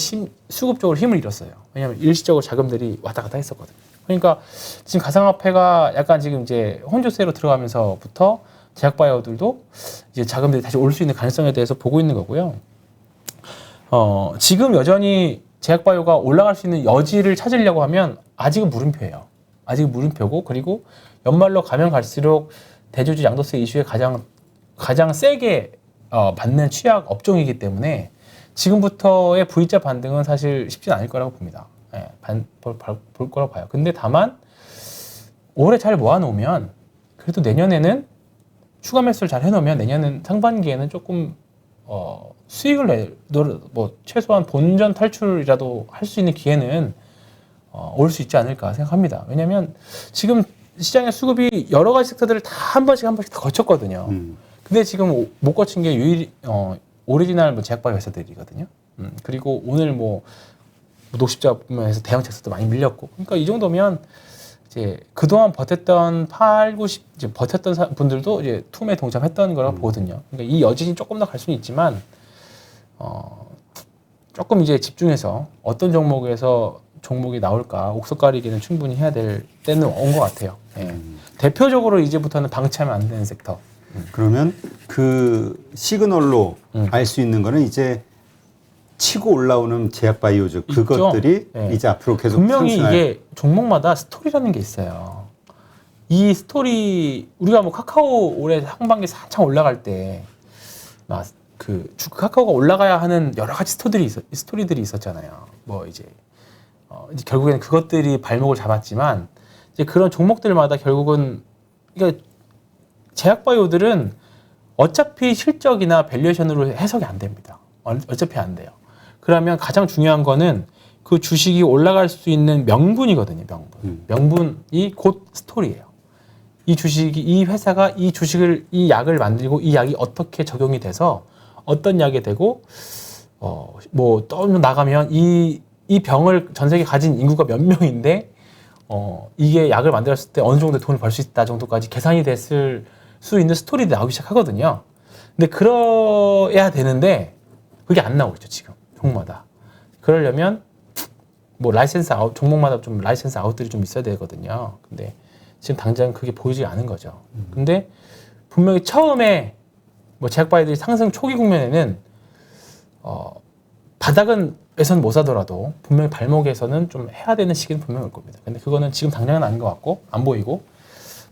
수급적으로 힘을 잃었어요. 왜냐하면 일시적으로 자금들이 왔다 갔다 했었거든요. 그러니까 지금 가상화폐가 약간 지금 이제 혼조세로 들어가면서부터 제약바이오들도 이제 자금들이 다시 올 수 있는 가능성에 대해서 보고 있는 거고요. 지금 여전히 제약바이오가 올라갈 수 있는 여지를 찾으려고 하면 아직은 물음표예요. 아직은 물음표고, 그리고 연말로 가면 갈수록 대주주 양도세 이슈에 가장 세게 받는 취약 업종이기 때문에 지금부터의 V자 반등은 사실 쉽진 않을 거라고 봅니다. 예, 볼 거라고 봐요. 근데 다만 올해 잘 모아놓으면 그래도 내년에는 추가 매수를 잘 해놓으면 내년은 상반기에는 조금 수익을 뭐 최소한 본전 탈출이라도 할 수 있는 기회는 올 수 있지 않을까 생각합니다. 왜냐하면 지금 시장의 수급이 여러 가지 섹터들을 다 한 번씩 다 거쳤거든요. 근데 지금 못 거친 게 오리지널 뭐 제약바이오 회사들이거든요. 그리고 오늘 뭐 녹십자에서 대형 책사도 많이 밀렸고, 그러니까 이 정도면 이제 그동안 버텼던 8, 90 이제 버텼던 분들도 이제 툼에 동참했던 거라고 보거든요. 그러니까 이 여진이 조금 더 갈 수는 있지만 조금 이제 집중해서 어떤 종목이 나올까 옥석 가리기는 충분히 해야 될 때는 온 것 같아요. 예. 대표적으로 이제부터는 방치하면 안 되는 섹터. 그러면 그 시그널로 알 수 있는 거는 이제 치고 올라오는 제약바이오죠. 그것들이 네. 이제 앞으로 계속 분명히 상승할. 이게 종목마다 스토리라는 게 있어요. 이 스토리 우리가 뭐 카카오 올해 상반기 한창 올라갈 때 카카오가 올라가야 하는 여러 가지 스토리들이 있었잖아요. 뭐 이제 결국에는 그것들이 발목을 잡았지만 이제 그런 종목들마다 결국은 그러니까 제약바이오들은 어차피 실적이나 밸류에이션으로 해석이 안 됩니다. 어차피 안 돼요. 그러면 가장 중요한 거는 그 주식이 올라갈 수 있는 명분이거든요. 명분이 곧 스토리예요. 이 회사가 이 약을 만들고 이 약이 어떻게 적용이 돼서 어떤 약이 되고 뭐 또 나가면 이 병을 전 세계 가진 인구가 몇 명인데 이게 약을 만들었을 때 어느 정도 돈을 벌 수 있다 정도까지 계산이 됐을 수 있는 스토리들이 나오기 시작하거든요. 근데 그래야 되는데 그게 안 나오고 있죠, 지금 종목마다. 그러려면 뭐 라이센스 아웃, 종목마다 좀 라이센스 아웃들이 좀 있어야 되거든요. 근데 지금 당장 그게 보이지 않은 거죠. 근데 분명히 처음에 뭐 제약바이오들이 상승 초기 국면에는 바닥에서는 못 사더라도 분명히 발목에서는 좀 해야 되는 시기는 분명히 올 겁니다. 근데 그거는 지금 당장은 아닌 것 같고 안 보이고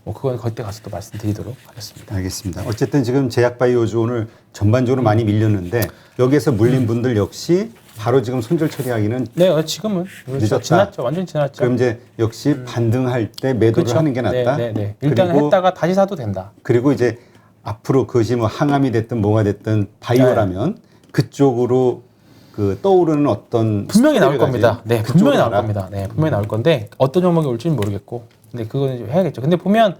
뭐 그건 그때 가서 또 말씀드리도록 하겠습니다. 알겠습니다. 어쨌든 지금 제약바이오주 오늘 전반적으로 많이 밀렸는데 여기에서 물린 분들 역시 바로 지금 손절 처리하기는 네, 지금은 늦었다. 지났죠. 완전히 지났죠. 그럼 이제 역시 반등할 때 매도를 그쵸? 하는 게 낫다. 네. 일단 그리고, 했다가 다시 사도 된다. 그리고 이제 앞으로 그것이 뭐 항암이 됐든 뭐가 됐든 바이오라면 그쪽으로 그 떠오르는 어떤 분명히 나올 스토리를 겁니다. 가진 네, 그쪽으로 분명히 나올 가라. 겁니다. 네, 분명히 나올 건데 어떤 종목이 올지는 모르겠고, 근데 그거는 좀 해야겠죠. 근데 보면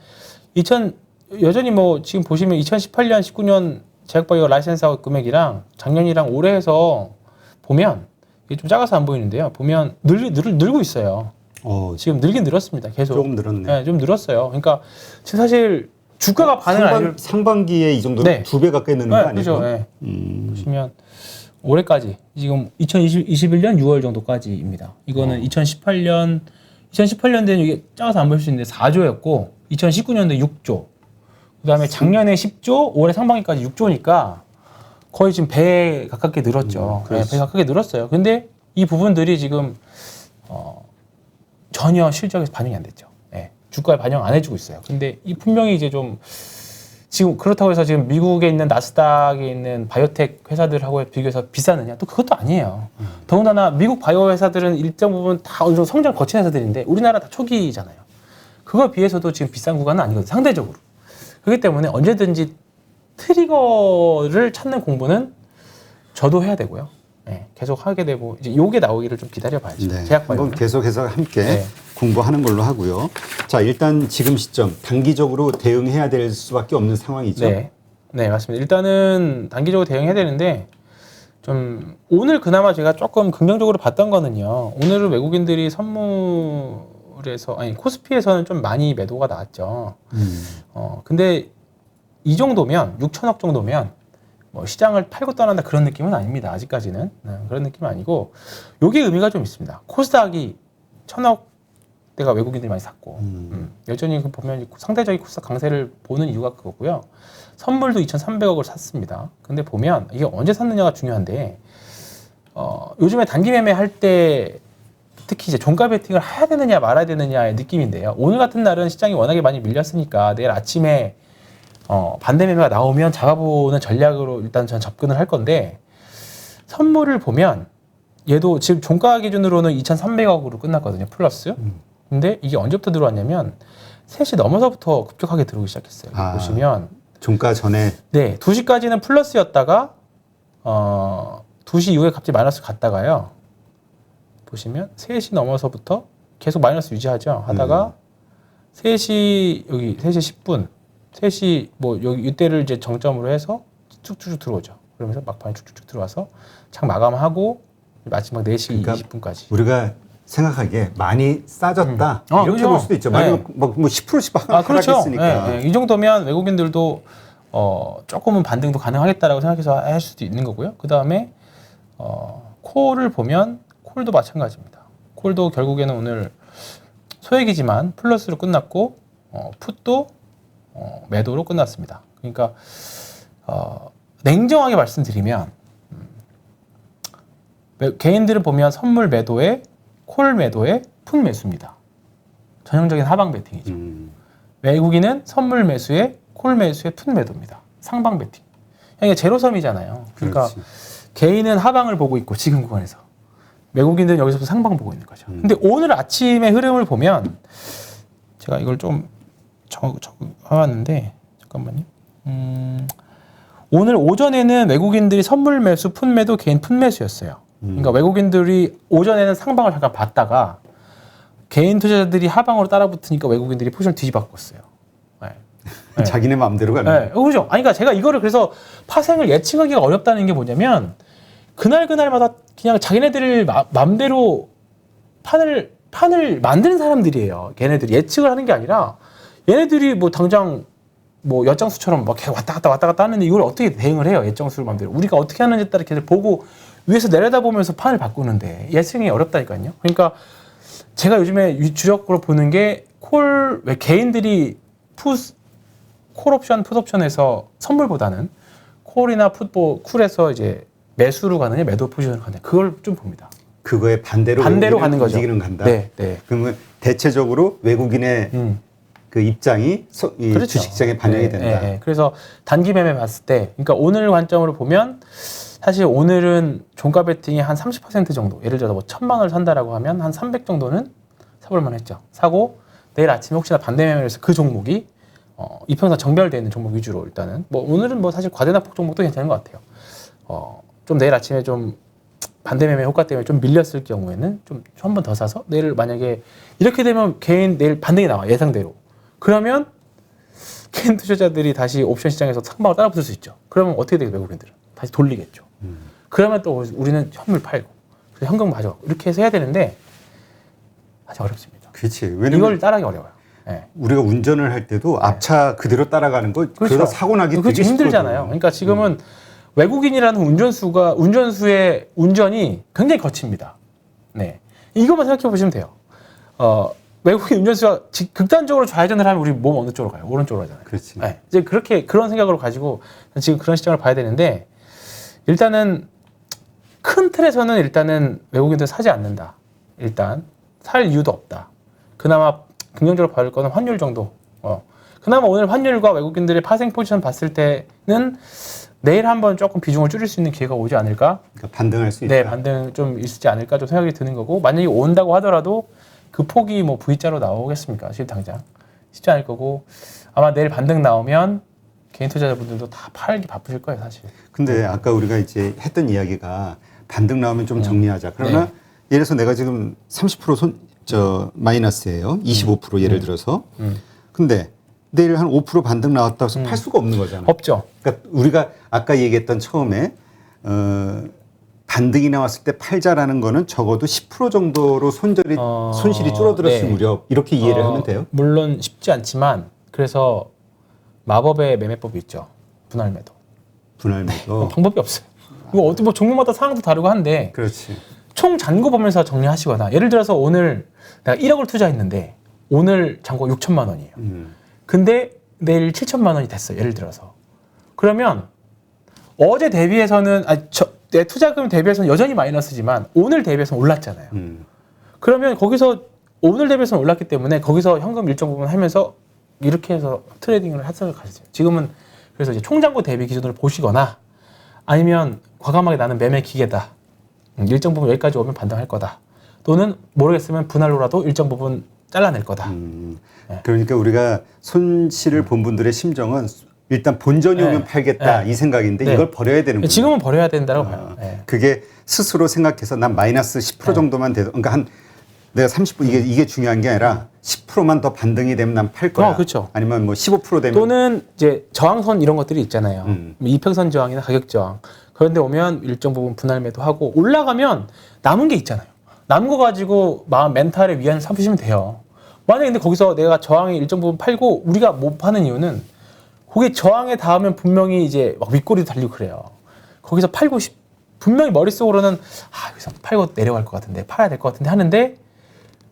여전히 뭐 지금 보시면 2018년, 19년 제약바이오 라이센스 아웃 금액이랑 작년이랑 올해 해서 보면 이게 좀 작아서 안 보이는데요. 보면 늘고 있어요. 지금 늘긴 늘었습니다. 계속. 조금 늘었네. 네, 좀 늘었어요. 그러니까 지금 사실 주가가 반응을 안 해줄 상반기에 이 정도면 네. 2배 가까이 느는 거 아니에요? 그렇죠. 네. 보시면 올해까지 지금 2021년 6월 정도까지입니다. 이거는 2018년도에는 이게 작아서 안 보일 수 있는데 4조였고 2019년도에 6조. 그다음에 작년에 10조, 올해 상반기까지 6조니까 거의 지금 배 가깝게 늘었죠. 네, 배 가깝게 늘었어요. 근데 이 부분들이 지금 전혀 실적에서 반영이 안 됐죠. 네, 주가에 반영 안 해주고 있어요. 근데 이 분명히 이제 좀 지금 그렇다고 해서 지금 미국에 있는 나스닥에 있는 바이오텍 회사들하고 비교해서 비싸느냐? 또 그것도 아니에요. 더군다나 미국 바이오 회사들은 일정 부분 다 어느 정도 성장 거친 회사들인데 우리나라 다 초기잖아요. 그거에 비해서도 지금 비싼 구간은 아니거든요. 상대적으로. 그렇기 때문에 언제든지 트리거를 찾는 공부는 저도 해야 되고요. 네, 계속 하게 되고 이제 요게 나오기를 좀 기다려봐야죠. 네, 제약 한번 바이오. 계속해서 함께 네. 공부하는 걸로 하고요. 자, 일단 지금 시점 단기적으로 대응해야 될 수밖에 없는 상황이죠. 네, 네 맞습니다. 일단은 단기적으로 대응해야 되는데 좀 오늘 그나마 제가 조금 긍정적으로 봤던 거는요. 오늘은 외국인들이 선물에서 아니 코스피에서는 좀 많이 매도가 나왔죠. 근데 이 정도면 6천억 정도면 뭐 시장을 팔고 떠난다 그런 느낌은 아닙니다. 아직까지는 그런 느낌은 아니고 요게 의미가 좀 있습니다. 코스닥이 1,000억대가 외국인들이 많이 샀고 여전히 그 보면 상대적인 코스닥 강세를 보는 이유가 그거고요. 선물도 2,300억을 샀습니다. 근데 보면 이게 언제 샀느냐가 중요한데 요즘에 단기 매매 할 때 특히 이제 종가 베팅을 해야 되느냐 말아야 되느냐의 느낌인데요. 오늘 같은 날은 시장이 워낙에 많이 밀렸으니까 내일 아침에 반대 매매가 나오면 잡아보는 전략으로 일단 전 접근을 할 건데 선물을 보면 얘도 지금 종가 기준으로는 2,300억으로 끝났거든요. 플러스. 근데 이게 언제부터 들어왔냐면 3시 넘어서부터 급격하게 들어오기 시작했어요. 보시면 종가 전에 네, 2시까지는 플러스였다가 2시 이후에 갑자기 마이너스 갔다가요. 보시면 3시 넘어서부터 계속 마이너스 유지하죠. 하다가 3시 여기 3시 10분 3시 뭐 여기 이때를 이제 정점으로 해서 쭉쭉쭉 들어오죠. 그러면서 막판에 쭉쭉쭉 들어와서 장 마감하고 마지막 4시 그러니까 20분까지. 우리가 생각하기에 많이 싸졌다 이렇게 그렇죠. 볼 수도 있죠. 네. 만약 뭐 10%씩 그렇죠. 하락했으니까. 네, 네. 이 정도면 외국인들도 조금은 반등도 가능하겠다라고 생각해서 할 수도 있는 거고요. 그 다음에 콜을 보면 콜도 마찬가지입니다. 콜도 결국에는 오늘 소액이지만 플러스로 끝났고 풋도 매도로 끝났습니다. 그러니까 냉정하게 말씀드리면 개인들은 보면 선물 매도에 콜 매도에 풋 매수입니다. 전형적인 하방 베팅이죠. 외국인은 선물 매수에 콜 매수에 풋 매도입니다. 상방 베팅. 이게 제로섬이잖아요. 그러니까 그렇지. 개인은 하방을 보고 있고 지금 구간에서 외국인들은 여기서부터 상방 보고 있는 거죠. 근데 오늘 아침의 흐름을 보면 제가 이걸 좀 적어왔는데 잠깐만요. 오늘 오전에는 외국인들이 선물 매수, 풋 매도, 개인 풋 매수였어요. 그러니까 외국인들이 오전에는 상방을 잠깐 봤다가 개인 투자자들이 하방으로 따라붙으니까 외국인들이 포지션을 뒤집었어요. 네. 자기네 마음대로 가는 네, 그죠? 아니, 그러니까 제가 이거를 그래서 파생을 예측하기가 어렵다는 게 뭐냐면 그날마다 그냥 자기네들 맘대로 판을 만드는 사람들이에요. 걔네들이 예측을 하는 게 아니라 얘네들이 뭐 당장 뭐 엿장수처럼 막 계속 왔다 갔다 하는데 이걸 어떻게 대응을 해요? 예정수를 맘대로. 우리가 어떻게 하는지에 따라 걔들 보고 위에서 내려다보면서 판을 바꾸는데 예측이 어렵다니까요. 그러니까 제가 요즘에 주력으로 보는 게 왜 개인들이 콜 옵션, 풋 옵션에서 선물보다는 콜이나 쿨에서 이제 매수로 가느냐 매도 포지션을 가느냐 그걸 좀 봅니다. 그거에 반대로 가는 거죠. 움직이는 간다. 네, 네. 그러면 대체적으로 외국인의 그 입장이 이 그렇죠. 주식시장에 반영이 네, 된다. 네, 네. 그래서 단기 매매 봤을 때, 그러니까 오늘 관점으로 보면 사실 오늘은 종가 베팅이 한 30% 정도, 예를 들어서 뭐 1,000만 원을 산다라고 하면 한 300 정도는 사볼만 했죠. 사고 내일 아침에 혹시나 반대 매매를 해서 그 종목이 이평선 정별되어 있는 종목 위주로 일단은 뭐 오늘은 뭐 사실 과대납폭 종목도 괜찮은 것 같아요. 좀 내일 아침에 좀 반대 매매 효과 때문에 좀 밀렸을 경우에는 좀 한 번 더 사서 내일 만약에 이렇게 되면 개인 내일 반등이 나와 예상대로. 그러면 개인 투자자들이 다시 옵션 시장에서 상방을 따라붙을 수 있죠. 그러면 어떻게 되겠어요? 외국인들은 다시 돌리겠죠. 그러면 또 우리는 현물 팔고 그래서 현금 가져가고 이렇게 해서 해야 되는데 아주 어렵습니다. 그렇지. 왜냐면 이걸 따라하기 어려워요. 네. 우리가 운전을 할 때도 앞차 그대로 따라가는 거 그러다 사고 나기 그렇죠. 되게 힘들잖아요. 쉽거든. 그러니까 지금은 외국인이라는 운전수의 운전이 굉장히 거칩니다. 네, 이것만 생각해 보시면 돼요. 외국인 운전수가 극단적으로 좌회전을 하면 우리 몸 어느 쪽으로 가요? 오른쪽으로 가잖아요. 그렇지. 네, 이제 그런 생각으로 가지고 지금 그런 시장을 봐야 되는데 일단은 큰 틀에서는 일단은 외국인들 사지 않는다. 일단 살 이유도 없다. 그나마 긍정적으로 봐줄 거는 환율 정도. 그나마 오늘 환율과 외국인들의 파생 포지션 봤을 때는 내일 한번 조금 비중을 줄일 수 있는 기회가 오지 않을까? 그러니까 반등할 수 있다. 네, 반등 좀 있지 않을까 좀 생각이 드는 거고 만약에 온다고 하더라도 그 폭이 뭐 V자로 나오겠습니까? 지금 당장. 쉽지 않을 거고 아마 내일 반등 나오면 개인 투자자분들도 다 팔기 바쁘실 거예요, 사실. 근데 아까 우리가 이제 했던 이야기가 반등 나오면 좀 정리하자. 그러나 네. 예를 들어서 내가 지금 30% 마이너스예요. 25% 예를 들어서. 근데 내일 한 5% 반등 나왔다고 해서 팔 수가 없는 거잖아요. 없죠. 그러니까 우리가 아까 얘기했던 처음에 반등이 나왔을 때 팔자라는 거는 적어도 10% 정도로 손실이 줄어들었을 네. 무렵 이렇게 이해를 하면 돼요. 물론 쉽지 않지만 그래서 마법의 매매법이 있죠. 분할 매도. 분할 매도. 방법이 없어요. 이거 어떻게 뭐 종목마다 상황도 다르고 한데 그렇지. 총 잔고 보면서 정리하시거나 예를 들어서 오늘 내가 1억을 투자했는데 오늘 잔고 6천만 원이에요. 근데 내일 7천만 원이 됐어요. 예를 들어서. 그러면 어제 대비해서는 내 투자금 대비해서는 여전히 마이너스지만 오늘 대비해서는 올랐잖아요. 그러면 거기서 오늘 대비해서는 올랐기 때문에 거기서 현금 일정 부분 하면서 이렇게 해서 트레이딩을 해서 가시죠. 지금은 그래서 이제 총잔고 대비 기준으로 보시거나 아니면 과감하게 나는 매매 기계다. 일정 부분 여기까지 오면 반등할 거다. 또는 모르겠으면 분할로라도 일정 부분 잘라낼 거다. 네. 그러니까 우리가 손실을 본 분들의 심정은 일단 본전이 오면 네. 팔겠다 네. 이 생각인데 네. 이걸 버려야 되는군요. 지금은 버려야 된다고 봐요. 네. 그게 스스로 생각해서 난 마이너스 10% 정도만 돼도 그러니까 한 내가 30% 이게 중요한 게 아니라 10%만 더 반등이 되면 난 팔 거야. 그렇죠. 아니면 뭐 15% 되면 또는 이제 저항선 이런 것들이 있잖아요. 뭐 이평선 저항이나 가격 저항. 그런데 오면 일정 부분 분할 매도하고 올라가면 남은 게 있잖아요. 남은 거 가지고 마음 멘탈에 위안 삼으시면 돼요. 만약에 근데 거기서 내가 저항에 일정 부분 팔고 우리가 못 파는 이유는 그게 저항에 닿으면 분명히 이제 막 윗꼬리도 달리고 그래요. 거기서 팔고 분명히 머릿속으로는 여기서 팔고 내려갈 것 같은데 팔아야 될 것 같은데 하는데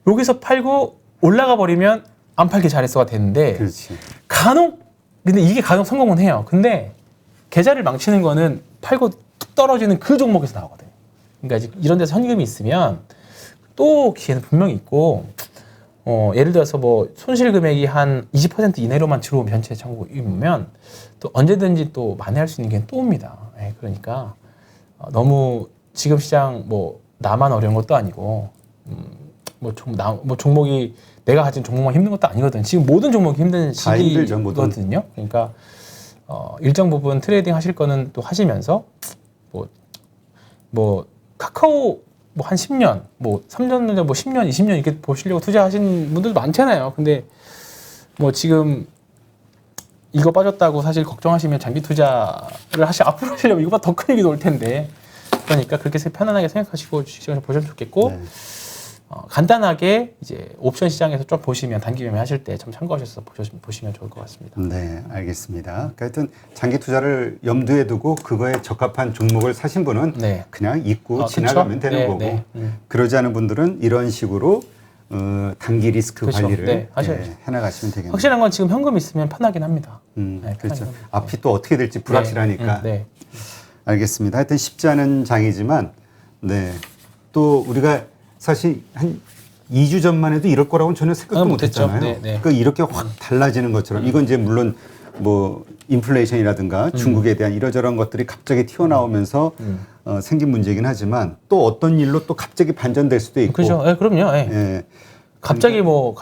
여기서 팔고 올라가 버리면 안 팔기 잘했어가 되는데 그렇지. 근데 이게 간혹 성공은 해요. 근데 계좌를 망치는 거는 팔고 툭 떨어지는 그 종목에서 나오거든요. 그러니까 이런 데서 현금이 있으면 또 기회는 분명히 있고 예를 들어서 뭐 손실 금액이 한 20% 이내로만 들어오면 전체 창고이면 또 언제든지 또 만회할 수 있는 게 또 옵니다. 그러니까 너무 지금 시장 뭐 나만 어려운 것도 아니고 뭐 종목이 내가 가진 종목만 힘든 것도 아니거든요. 지금 모든 종목이 힘든 시기거든요. 그러니까 일정 부분 트레이딩 하실 거는 또 하시면서 뭐 카카오 뭐 한 10년, 뭐 3년, 뭐 10년, 20년 이렇게 보시려고 투자하신 분들도 많잖아요. 근데 뭐 지금 이거 빠졌다고 사실 걱정하시면 장기 투자를 앞으로 하시려면 이거보다 더 큰 일이 올 텐데 그러니까 그렇게 편안하게 생각하시고 주식시장을 보시면 좋겠고 네. 간단하게 이제 옵션 시장에서 좀 보시면 단기 매매 하실 때 좀 참고하셔서 보시면 좋을 것 같습니다. 네, 알겠습니다. 그러니까 하여튼 장기 투자를 염두에 두고 그거에 적합한 종목을 사신 분은 네. 그냥 잊고 지나가면 그쵸? 되는 네, 거고 네. 그러지 않은 분들은 이런 식으로 단기 리스크 그쵸? 관리를 네, 하셔야죠. 해나가시면 되겠네요. 확실한 건 지금 현금 있으면 편하긴 합니다. 네, 그렇죠. 편하긴 합니다. 앞이 또 어떻게 될지 불확실하니까. 네. 알겠습니다. 하여튼 쉽지 않은 장이지만 또 우리가 사실 한 2주 전만 해도 이럴 거라고는 전혀 생각도 못했잖아요. 네. 그러니까 이렇게 확 달라지는 것처럼 이건 이제 물론 뭐 인플레이션이라든가 중국에 대한 이러저러한 것들이 갑자기 튀어나오면서 생긴 문제이긴 하지만 또 어떤 일로 또 갑자기 반전될 수도 있고. 그렇죠. 그럼요. 예. 갑자기 뭐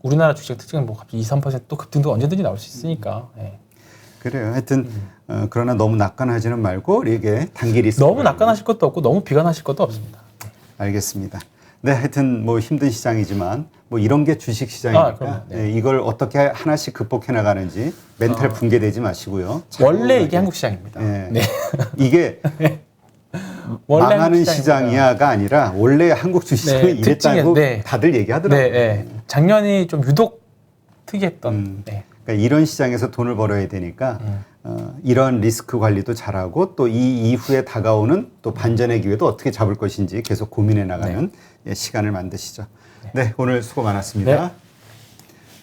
우리나라 주식 특징은 뭐 갑자기 2~3% 급등도 언제든지 나올 수 있으니까. 그래요. 하여튼 그러나 너무 낙관하지는 말고 이게 단기 리스크. 너무 낙관하실 것도 없고 너무 비관하실 것도 없습니다. 알겠습니다. 네, 하여튼 뭐 힘든 시장이지만 뭐 이런 게 주식 시장이니까 네. 이걸 어떻게 하나씩 극복해 나가는지 멘탈 붕괴되지 마시고요. 원래 이게 한국 시장입니다. 네. 이게 원래 망하는 시장이야가 아니라 원래 한국 주식시장이 이랬다고 다들 얘기하더라고요. 네. 작년이 좀 유독 특이했던. 그러니까 이런 시장에서 돈을 벌어야 되니까 이런 리스크 관리도 잘하고 또 이 이후에 다가오는 또 반전의 기회도 어떻게 잡을 것인지 계속 고민해 나가는 시간을 만드시죠. 네, 오늘 수고 많았습니다.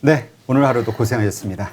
네, 오늘 하루도 고생하셨습니다.